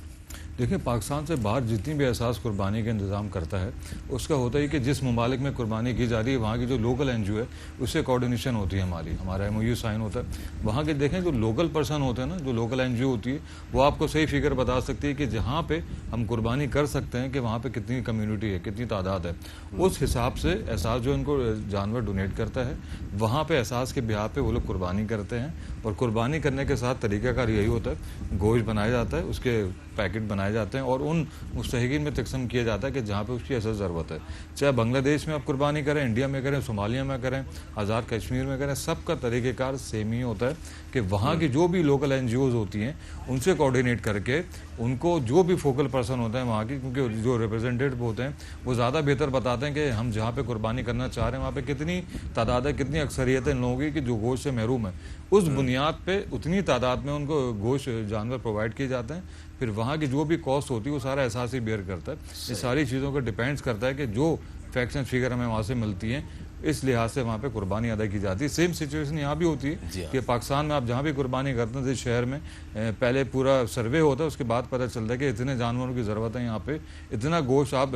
देखिए, पाकिस्तान से बाहर जितनी भी एहसास कुर्बानी का इंतज़ाम करता है उसका होता है कि जिस ममालिक में कुर्बानी की जा रही है वहाँ की जो लोकल NGO है उससे कोऑर्डिनेशन होती है, हमारा MOU साइन होता है। वहाँ के देखें जो लोकल पर्सन होते हैं ना, जो लोकल NGO होती है वो आपको सही फिगर बता सकती है कि जहाँ पे हम कुर्बानी कर सकते हैं कि वहाँ पे कितनी कम्युनिटी है, कितनी तादाद है। उस हिसाब से एहसास जो इनको जानवर डोनेट करता है वहाँ पे एहसास के बिहार पे वो लोग कुर्बानी करते हैं। और कुर्बानी करने के साथ तरीक़ाकार यही होता है, गोश्त बनाया जाता है, उसके पैकेट बनाए जाते हैं और उन मुस्तहिकीन में तकसीम किया जाता है कि जहाँ पे उसकी असल ज़रूरत है। चाहे बांग्लादेश में आप कुर्बानी करें, इंडिया में करें, सोमालिया में करें, आज़ाद कश्मीर में करें, सबका तरीक़ेकार सेम ही होता है कि वहाँ की जो भी लोकल NGOs होती हैं उनसे कोऑर्डिनेट करके उनको जो भी फोकल पर्सन होते हैं वहाँ की, क्योंकि जो रिप्रेजेंटेटिव होते हैं वो ज़्यादा बेहतर बताते हैं कि हम जहाँ पे कुर्बानी करना चाह रहे हैं वहाँ पे कितनी तादाद है, कितनी अक्सरियत है इन लोगों की कि जो गोश्त से महरूम है। उस बुनियाद पे उतनी तादाद में उनको गोश्त जानवर प्रोवाइड किए जाते हैं। फिर वहाँ की जो भी कॉस्ट होती है वो सारा एहसास ही बेयर करता है। ये सारी चीज़ों का डिपेंड्स करता है कि जो फैक्ट्स एंड फिगर हमें वहाँ से मिलती हैं, इस लिहाज से वहाँ पे कुर्बानी अदा की जाती है। सेम सिचुएशन यहाँ भी होती है कि पाकिस्तान में आप जहाँ भी कुर्बानी करते हैं, जिस शहर में पहले पूरा सर्वे होता है, उसके बाद पता चलता है कि इतने जानवरों की ज़रूरत है यहाँ पे, इतना गोश्त आप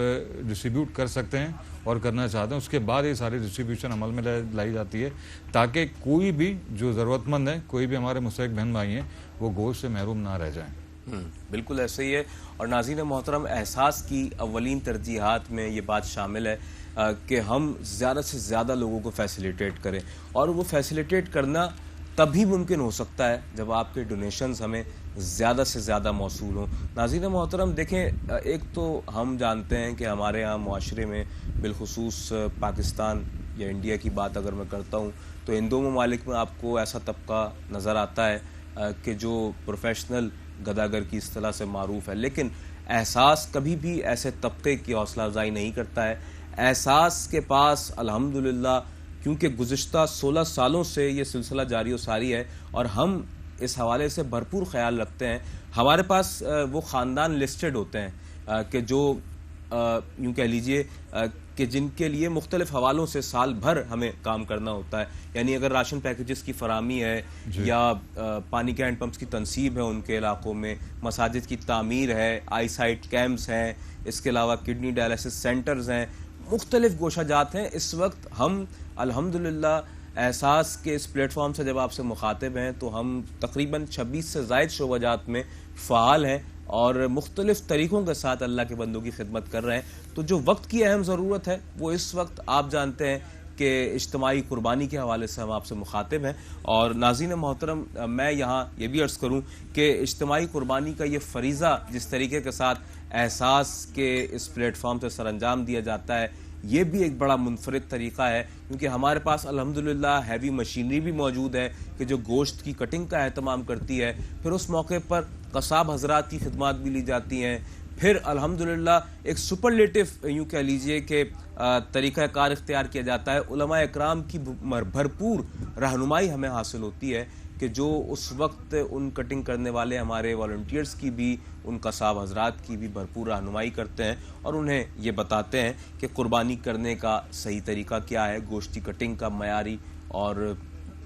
डिस्ट्रीब्यूट कर सकते हैं और करना चाहते हैं। उसके बाद ये सारी डिस्ट्रीब्यूशन अमल में लाई जाती है ताकि कोई भी जो ज़रूरतमंद है, कोई भी हमारे मुस्तहिक बहन भाई हैं, वो गोश्त से महरूम ना रह जाएँ। बिल्कुल ऐसे ही है। और नाज़रीन मोहतरम, एहसास की अव्वलीन तरजीहात में ये बात शामिल है कि हम ज़्यादा से ज़्यादा लोगों को फैसिलिटेट करें, और वो फैसिलिटेट करना तभी मुमकिन हो सकता है जब आपके डोनेशंस हमें ज़्यादा से ज़्यादा मौसूल हों। नाज़रीन मोहतरम देखें, एक तो हम जानते हैं कि हमारे यहाँ मुआशरे में बिलखुसूस पाकिस्तान या इंडिया की बात अगर मैं करता हूँ तो इन दो ममालिक में आपको ऐसा तबका नज़र आता है कि जो प्रोफेशनल गदागर की इस्तिलाह से मारूफ है, लेकिन एहसास कभी भी ऐसे तबके की हौसला अफजाई नहीं करता है। एहसास के पास अल्हम्दुलिल्लाह, क्योंकि गुज़िश्ता 16 सालों से ये सिलसिला जारी व सारी है और हम इस हवाले से भरपूर ख्याल रखते हैं। हमारे पास वो ख़ानदान लिस्टेड होते हैं कि जो यूँ कह लीजिए कि जिनके लिए मुख्तलिफ हवालों से साल भर हमें काम करना होता है। यानी अगर राशन पैकेजेस की फरामी है या पानी के हैंड पम्प्स की तनसीब है उनके इलाकों में, मसाजिद की तामीर है, आई साइट कैम्प्स हैं, इसके अलावा किडनी डायलिसिस सेंटर्स हैं, मुख्तलिफ गोशाजात हैं। इस वक्त हम अल्हम्दुलिल्लाह एहसास के इस प्लेटफॉर्म से जब आपसे मुखातिब हैं तो हम तकरीबन 26 से ज़ायद शोबाजात में फ़ाल हैं और मुख्तलिफ तरीक़ों के साथ अल्लाह के बंदों की खिदमत कर रहे हैं। तो जो वक्त की अहम ज़रूरत है वो इस वक्त आप जानते हैं कि इज्तिमाई कुर्बानी के हवाले से हम आपसे मुखातिब हैं। और नाज़रीन मोहतरम, मैं यहाँ ये भी अर्ज़ करूँ कि इज्तिमाई कुर्बानी का ये फ़रीज़ा जिस तरीके के साथ एहसास के इस प्लेटफॉर्म से सरअंजाम दिया जाता है, ये भी एक बड़ा मुनफरिद तरीक़ा है, क्योंकि हमारे पास अल्हम्दुलिल्लाह हैवी मशीनरी भी मौजूद है कि जो गोश्त की कटिंग का एहतमाम करती है। फिर उस मौके पर कसाब हजरात की खिदमात भी ली जाती हैं। फिर अल्हम्दुलिल्लाह एक सुपरलेटिव यूँ कह लीजिए कि तरीक़ा कार इख्तियार किया जाता है। उलमा इकराम की भरपूर रहनुमाई हमें हासिल होती है कि जो उस वक्त उन कटिंग करने वाले हमारे वॉलंटियर्स की भी, उन कसाब हजरात की भी भरपूर रहनुमाई करते हैं और उन्हें ये बताते हैं कि कुर्बानी करने का सही तरीका क्या है, गोश्त की कटिंग का मयारी और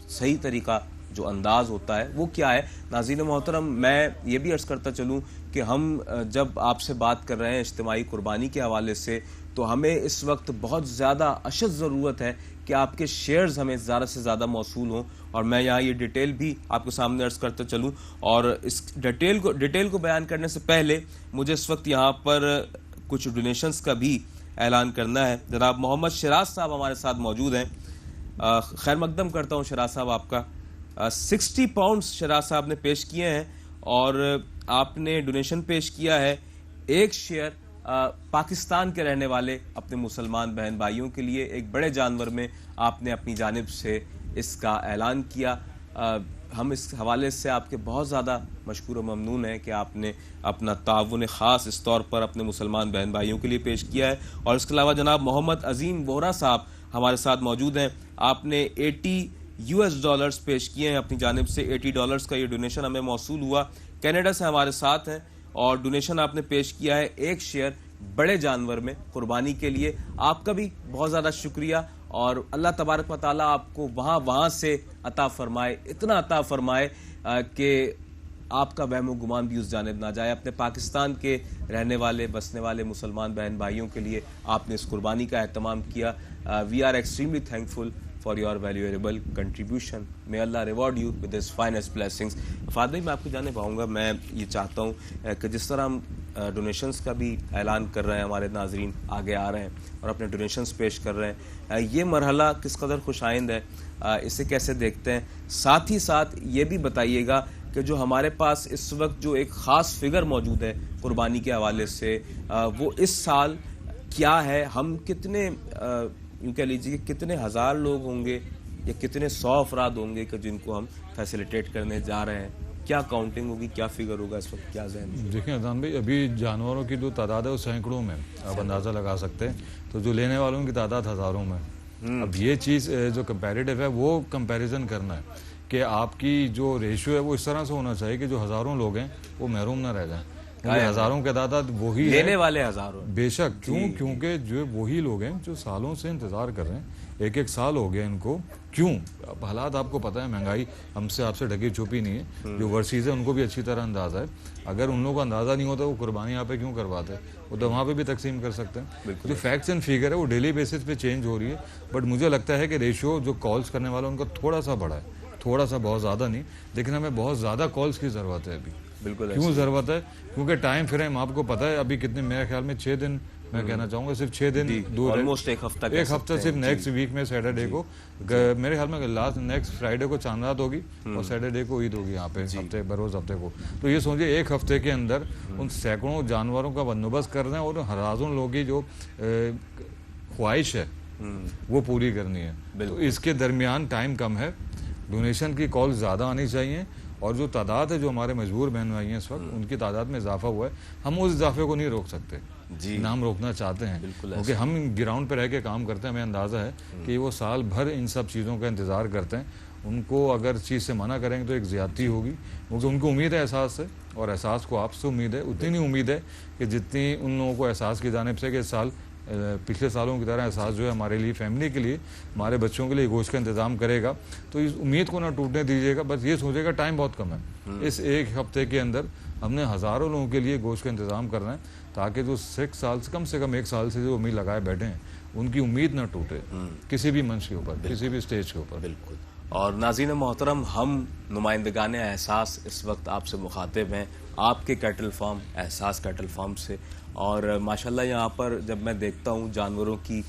सही तरीका जो अंदाज़ होता है वो क्या है। नाज़रीन मोहतरम, मैं ये भी अर्ज़ करता चलूँ कि हम जब आपसे बात कर रहे हैं इज्तिमाई कुर्बानी के हवाले से, तो हमें इस वक्त बहुत ज़्यादा अशद ज़रूरत है कि आपके शेयर्स हमें ज़्यादा से ज़्यादा मौसूल हों। और मैं यहाँ ये डिटेल भी आपके सामने अर्ज़ करते चलूँ, और इस डिटेल को बयान करने से पहले मुझे इस वक्त यहाँ पर कुछ डोनेशंस का भी ऐलान करना है। जनाब मोहम्मद शराज साहब हमारे साथ मौजूद हैं। खैर मकदम करता हूँ शराज साहब आपका। 60 पाउंड्स शराज साहब ने पेश किए हैं और आपने डोनेशन पेश किया है एक शेयर पाकिस्तान के रहने वाले अपने मुसलमान बहन भाइयों के लिए। एक बड़े जानवर में आपने अपनी जानिब से इसका ऐलान किया। हम इस हवाले से आपके बहुत ज़्यादा मशकूर व ममनून हैं कि आपने अपना ताउन ख़ास इस तौर पर अपने मुसलमान बहन भाइयों के लिए पेश किया है। और इसके अलावा जनाब मोहम्मद अजीम बोहरा साहब हमारे साथ मौजूद हैं। आपने $80 पेश किए हैं अपनी जानिब से। $80 का ये डोनेशन हमें मौसूल हुआ। कनाडा से हमारे साथ हैं और डोनेशन आपने पेश किया है एक शेयर बड़े जानवर में कुर्बानी के लिए। आपका भी बहुत ज़्यादा शुक्रिया और अल्लाह तबारक व तआला आपको वहाँ से अता फरमाए, इतना अता फरमाए कि आपका वहम व गुमान भी उस जानिब ना जाए। अपने पाकिस्तान के रहने वाले बसने वाले मुसलमान बहन भाइयों के लिए आपने इस कुर्बानी का एहतमाम किया। We are extremely thankful for your valuable contribution. May Allah reward you with his finest blessings. Father, मैं आपको जानने पाऊँगा, मैं ये चाहता हूँ कि जिस तरह हम डोनेशंस का भी ऐलान कर रहे हैं, हमारे नाजरीन आगे आ रहे हैं और अपने डोनेशंस पेश कर रहे हैं, ये मरहला किस कदर खुशाइंद है, इसे कैसे देखते हैं? साथ ही साथ ये भी बताइएगा कि जो हमारे पास इस वक्त जो एक ख़ास फिगर मौजूद है कुर्बानी के हवाले से, वो इस साल क्या है? हम कितने यूँ कह लीजिए कितने हज़ार लोग होंगे या कितने 100 अफराद होंगे कि जिनको हम फैसिलिटेट करने जा रहे हैं? क्या काउंटिंग होगी, क्या फिगर होगा इस वक्त, क्या ज़हन में? देखिए अजान भाई, अभी जानवरों की जो तादाद है वो सैकड़ों में आप अंदाज़ा लगा सकते हैं, तो जो लेने वालों की तादाद हज़ारों में। अब ये चीज़ जो कंपैरेटिव है वो कंपैरिजन करना है कि आपकी जो रेशियो है वो इस तरह से होना चाहिए कि जो हज़ारों लोग हैं वो महरूम ना रह जाएं, क्योंकि हज़ारों के तादाद वही है, लेने वाले हजारों। बेशक। क्यों? क्योंकि जो वही लोग हैं जो सालों से इंतज़ार कर रहे हैं, एक एक साल हो गया इनको। क्यों? अब हालात आपको पता है, महंगाई हमसे आपसे ढकी छुपी नहीं है। जो ओवरसीज़ है उनको भी अच्छी तरह अंदाज़ा है। अगर उन लोगों को अंदाज़ा नहीं होता वो कुर्बानी यहाँ पे क्यों करवाते? वो तो वहाँ पे भी तकसीम कर सकते हैं। जो फैक्ट्स एंड फिगर है वो डेली बेसिस पे चेंज हो रही है, बट मुझे लगता है कि रेशियो जो कॉल्स करने वाला उनका थोड़ा सा बढ़ा है, थोड़ा सा, बहुत ज़्यादा नहीं, लेकिन हमें बहुत ज़्यादा कॉल्स की ज़रूरत है अभी। बिल्कुल। क्यों ज़रूरत है? क्योंकि टाइम फ्रेम आपको पता है अभी कितने, मेरे ख्याल में 6 दिन, मैं कहना चाहूँगा सिर्फ 6 दिन दूर है, ऑलमोस्ट एक हफ्ता सिर्फ नेक्स्ट वीक में सैटरडे को, मेरे ख्याल में लास्ट नेक्स्ट फ्राइडे को चांद रात होगी और सैटरडे को ईद होगी यहाँ पे, हफ्ते बरोज़ हफ्ते को। तो ये सोचिए एक हफ्ते के अंदर उन सैकड़ों जानवरों का बंदोबस्त करना है और हज़ारों लोगों की जो ख्वाहिश है वो पूरी करनी है। तो इसके दरमियान टाइम कम है, डोनेशन की कॉल ज़्यादा आनी चाहिए, और जो तादाद है जो हमारे मजबूर बहन भाई हैं इस वक्त, उनकी तादाद में इजाफा हुआ है। हम उस इजाफे को नहीं रोक सकते जी, ना हम रोकना चाहते हैं, क्योंकि हम ग्राउंड पर रह के काम करते हैं। हमें अंदाज़ा है कि वो साल भर इन सब चीज़ों का इंतज़ार करते हैं। उनको अगर चीज़ से मना करेंगे तो एक ज़्यादती होगी, क्योंकि उनको उम्मीद है एहसास से, और एहसास को आपसे उम्मीद है, उतनी नहीं उम्मीद है कि जितनी उन लोगों को एहसास की जानिब से कि इस साल पिछले सालों की तरह एहसास जो है हमारे लिए, फैमिली के लिए, हमारे बच्चों के लिए गोश्त का इंतज़ाम करेगा। तो इस उम्मीद को ना टूटने दीजिएगा। बस ये सोचेगा टाइम बहुत कम है, इस एक हफ्ते के अंदर हमने हज़ारों लोगों के लिए गोश्त का इंतज़ाम करना है, ताकि जो 6 साल से कम 1 साल से जो उम्मीद लगाए बैठे हैं उनकी उम्मीद ना टूटे किसी भी मंच के ऊपर, किसी भी स्टेज के ऊपर। बिल्कुल। और नाज़रीन मोहतरम, हम नुमाइंदगान एहसास इस वक्त आपसे मुखातिब हैं, आपके कैटल फार्म एहसास कैटल फार्म से। और माशाल्लाह यहाँ पर जब मैं देखता हूँ जानवरों की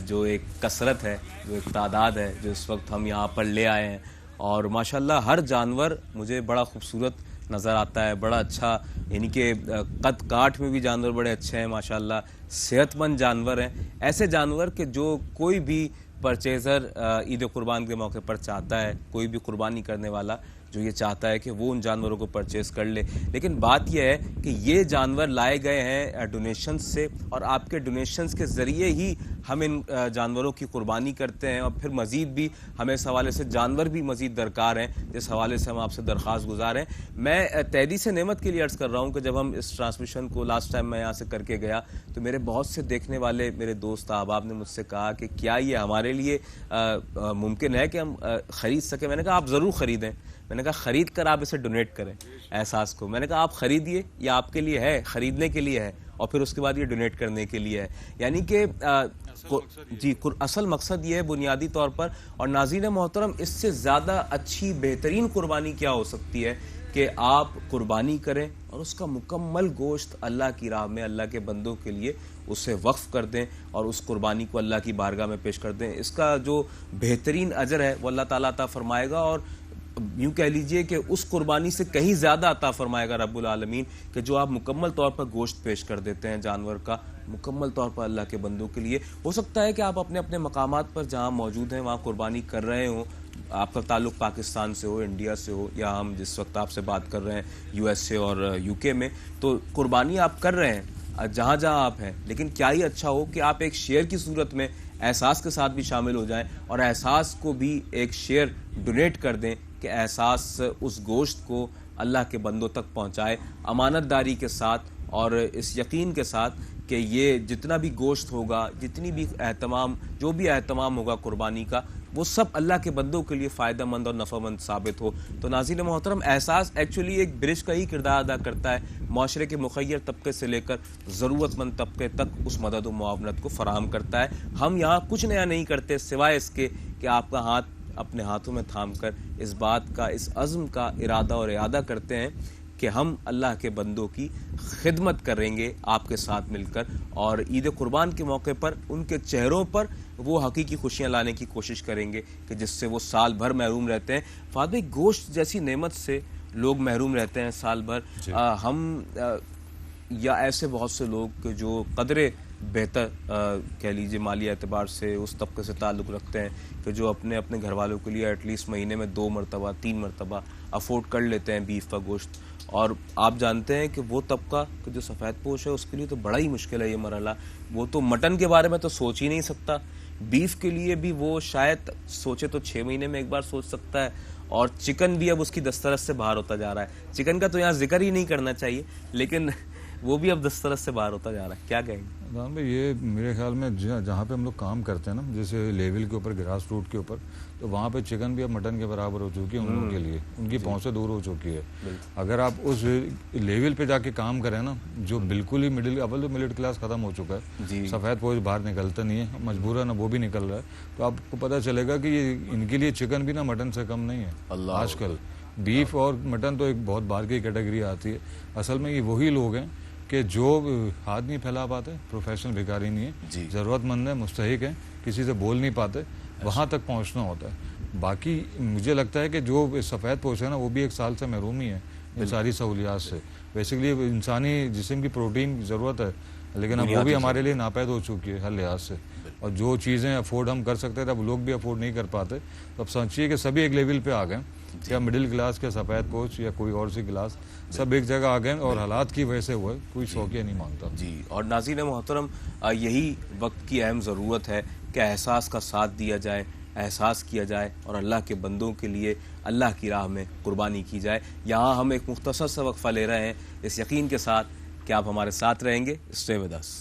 जो एक कसरत है, जो एक तादाद है जो इस वक्त हम यहाँ पर ले आए हैं, और माशाल्लाह हर जानवर मुझे बड़ा खूबसूरत नज़र आता है, बड़ा अच्छा, यानी कि कद काठ में भी जानवर बड़े अच्छे हैं माशाल्लाह, सेहतमंद जानवर हैं। ऐसे जानवर के जो कोई भी परचेज़र ईद कुर्बान के मौके पर चाहता है, कोई भी कुर्बानी करने वाला जो ये चाहता है कि वो उन जानवरों को परचेज़ कर ले। लेकिन बात यह है कि ये जानवर लाए गए हैं डोनेशंस से, और आपके डोनेशंस के ज़रिए ही हम इन जानवरों की कुर्बानी करते हैं। और फिर मज़ीद भी हमें इस हवाले से जानवर भी मज़ीद दरकार हैं, जिस हवाले से हम आपसे दरख्वास्त गुजार हैं। मैं तैदी से नेमत के लिए अर्ज़ कर रहा हूँ कि जब हम इस ट्रांसमिशन को लास्ट टाइम मैं यहाँ से करके गया तो मेरे बहुत से देखने वाले मेरे दोस्त अहबाब ने मुझसे कहा कि क्या ये हमारे लिए मुमकिन है कि हम ख़रीद सकें। मैंने कहा आप ज़रूर ख़रीदें। मैंने कहा ख़रीद कर आप इसे डोनेट करें एहसास को। मैंने कहा आप ख़रीदिए, ये आपके लिए है, ख़रीदने के लिए है, और फिर उसके बाद ये डोनेट करने के लिए है। यानी कि जी असल मकसद ये है बुनियादी तौर पर। और नाज़रीन मोहतरम, इससे ज़्यादा अच्छी बेहतरीन कुर्बानी क्या हो सकती है कि आप कुर्बानी करें और उसका मुकम्मल गोश्त अल्लाह की राह में, अल्लाह के बंदों के लिए उसे वक्फ़ कर दें और उस कुर्बानी को अल्लाह की बारगाह में पेश कर दें। इसका जो बेहतरीन अजर है वो अल्लाह ताला अता फरमाएगा, और यूँ कह लीजिए कि उस कुर्बानी से कहीं ज़्यादा अता फरमाएगा रब्बुल आलमीन, कि जो आप मुकम्मल तौर पर गोश्त पेश कर देते हैं जानवर का, मुकम्मल तौर पर अल्लाह के बंदों के लिए। हो सकता है कि आप अपने अपने मकामात पर जहाँ मौजूद हैं वहाँ कुर्बानी कर रहे हों, आपका ताल्लुक़ पाकिस्तान से हो, इंडिया से हो, या हम जिस वक्त आपसे बात कर रहे हैं यूएसए और यूके में, तो कुर्बानी आप कर रहे हैं जहाँ जहाँ आप हैं। लेकिन क्या ही अच्छा हो कि आप एक शेयर की सूरत में एहसास के साथ भी शामिल हो जाएं और एहसास को भी एक शेयर डोनेट कर दें कि एहसास उस गोश्त को अल्लाह के बंदों तक पहुँचाए अमानतदारी के साथ, और इस यकीन के साथ कि ये जितना भी गोश्त होगा, जितनी भी जो भी एहतमाम होगा कुर्बानी का, वो सब अल्लाह के बंदों के लिए फ़ायदेमंद और नफ़ामंद साबित हो। तो नाज़रीन मोहतरम, एहसास एक्चुअली एक ब्रिज का ही किरदार अदा करता है, माशरे के मुखय्यर तबके से लेकर ज़रूरतमंद तबके तक उस मदद व मुआवनत को फ़राहम करता है। हम यहाँ कुछ नया नहीं करते सिवाय इसके कि आपका हाथ अपने हाथों में थाम कर इस बात का, इस अज़्म का इरादा और इरादा करते हैं कि हम अल्लाह के बंदों की खिदमत करेंगे आपके साथ मिलकर, और ईद कुर्बान के मौके पर उनके चेहरों पर वो हकीकी खुशियाँ लाने की कोशिश करेंगे कि जिससे वो साल भर महरूम रहते हैं। फादर, गोश्त जैसी नेमत से लोग महरूम रहते हैं साल भर। या ऐसे बहुत से लोग जो कदरे बेहतर कह लीजिए माली एतबार से उस तबके से ताल्लुक़ रखते हैं कि जो अपने अपने घर वालों के लिए एटलीस्ट महीने में 2 मरतबा 3 मरतबा अफोर्ड कर लेते हैं बीफ का गोश्त। और आप जानते हैं कि वो तबका जो सफ़ेद पोश है उसके लिए तो बड़ा ही मुश्किल है ये मरहला। वो तो मटन के बारे में तो सोच ही नहीं सकता, बीफ के लिए भी वो शायद सोचे तो 6 महीने में एक बार सोच सकता है, और चिकन भी अब उसकी दस्तरस से बाहर होता जा रहा है। चिकन का तो यहाँ जिक्र ही नहीं करना चाहिए, लेकिन वो भी अब दस्तरस से बाहर होता जा रहा है। क्या कहेंगे? राम भाई, ये मेरे ख्याल में जहाँ पे हम लोग काम करते हैं ना, जैसे लेवल के ऊपर, ग्रास रूट के ऊपर, तो वहाँ पे चिकन भी अब मटन के बराबर हो चुकी है उन लोगों के लिए, उनकी पहुँच से दूर हो चुकी है। अगर आप उस लेवल पे जाके काम करें ना, जो बिल्कुल ही मिडिल क्लास खत्म हो चुका है, सफ़ेद पोश बाहर निकलता नहीं है, मजबूरन वो भी निकल रहा है, तो आपको पता चलेगा कि ये इनके लिए चिकन भी ना मटन से कम नहीं है। आजकल बीफ और मटन तो एक बहुत बाहर की कैटेगरी आती है। असल में ये वही लोग हैं कि जो हाथ नहीं फैला पाते, प्रोफेशनल भिखारी नहीं है, ज़रूरतमंद है, मुस्तहिक है, किसी से बोल नहीं पाते, वहाँ तक पहुँचना होता है। बाकी मुझे लगता है कि जो सफ़ेद पोश है ना, वो भी एक साल से महरूम ही है इन सारी सहूलियात से। बेसिकली इंसानी जिस्म की प्रोटीन की ज़रूरत है, लेकिन अब वो भी हमारे लिए नापैद हो चुकी है हर लिहाज से। और जो चीज़ें अफोर्ड हम कर सकते थे, अब लोग भी अफोर्ड नहीं कर पाते। तो अब समझिए कि सभी एक लेवल पे आ गए, क्या मिडिल क्लास के सफ़ेद पोश या कोई और सी क्लास, सब एक जगह आ गए और हालात की वजह से हुआ, कोई शौकिया नहीं मांगता। जी, और नाज़रीन मोहतरम, यही वक्त की अहम ज़रूरत है कि एहसास का साथ दिया जाए, एहसास किया जाए और अल्लाह के बंदों के लिए अल्लाह की राह में कुर्बानी की जाए। यहाँ हम एक मुख्तसर सा वक्फ़ा ले रहे हैं इस यकीन के साथ कि आप हमारे साथ रहेंगे। Stay with us.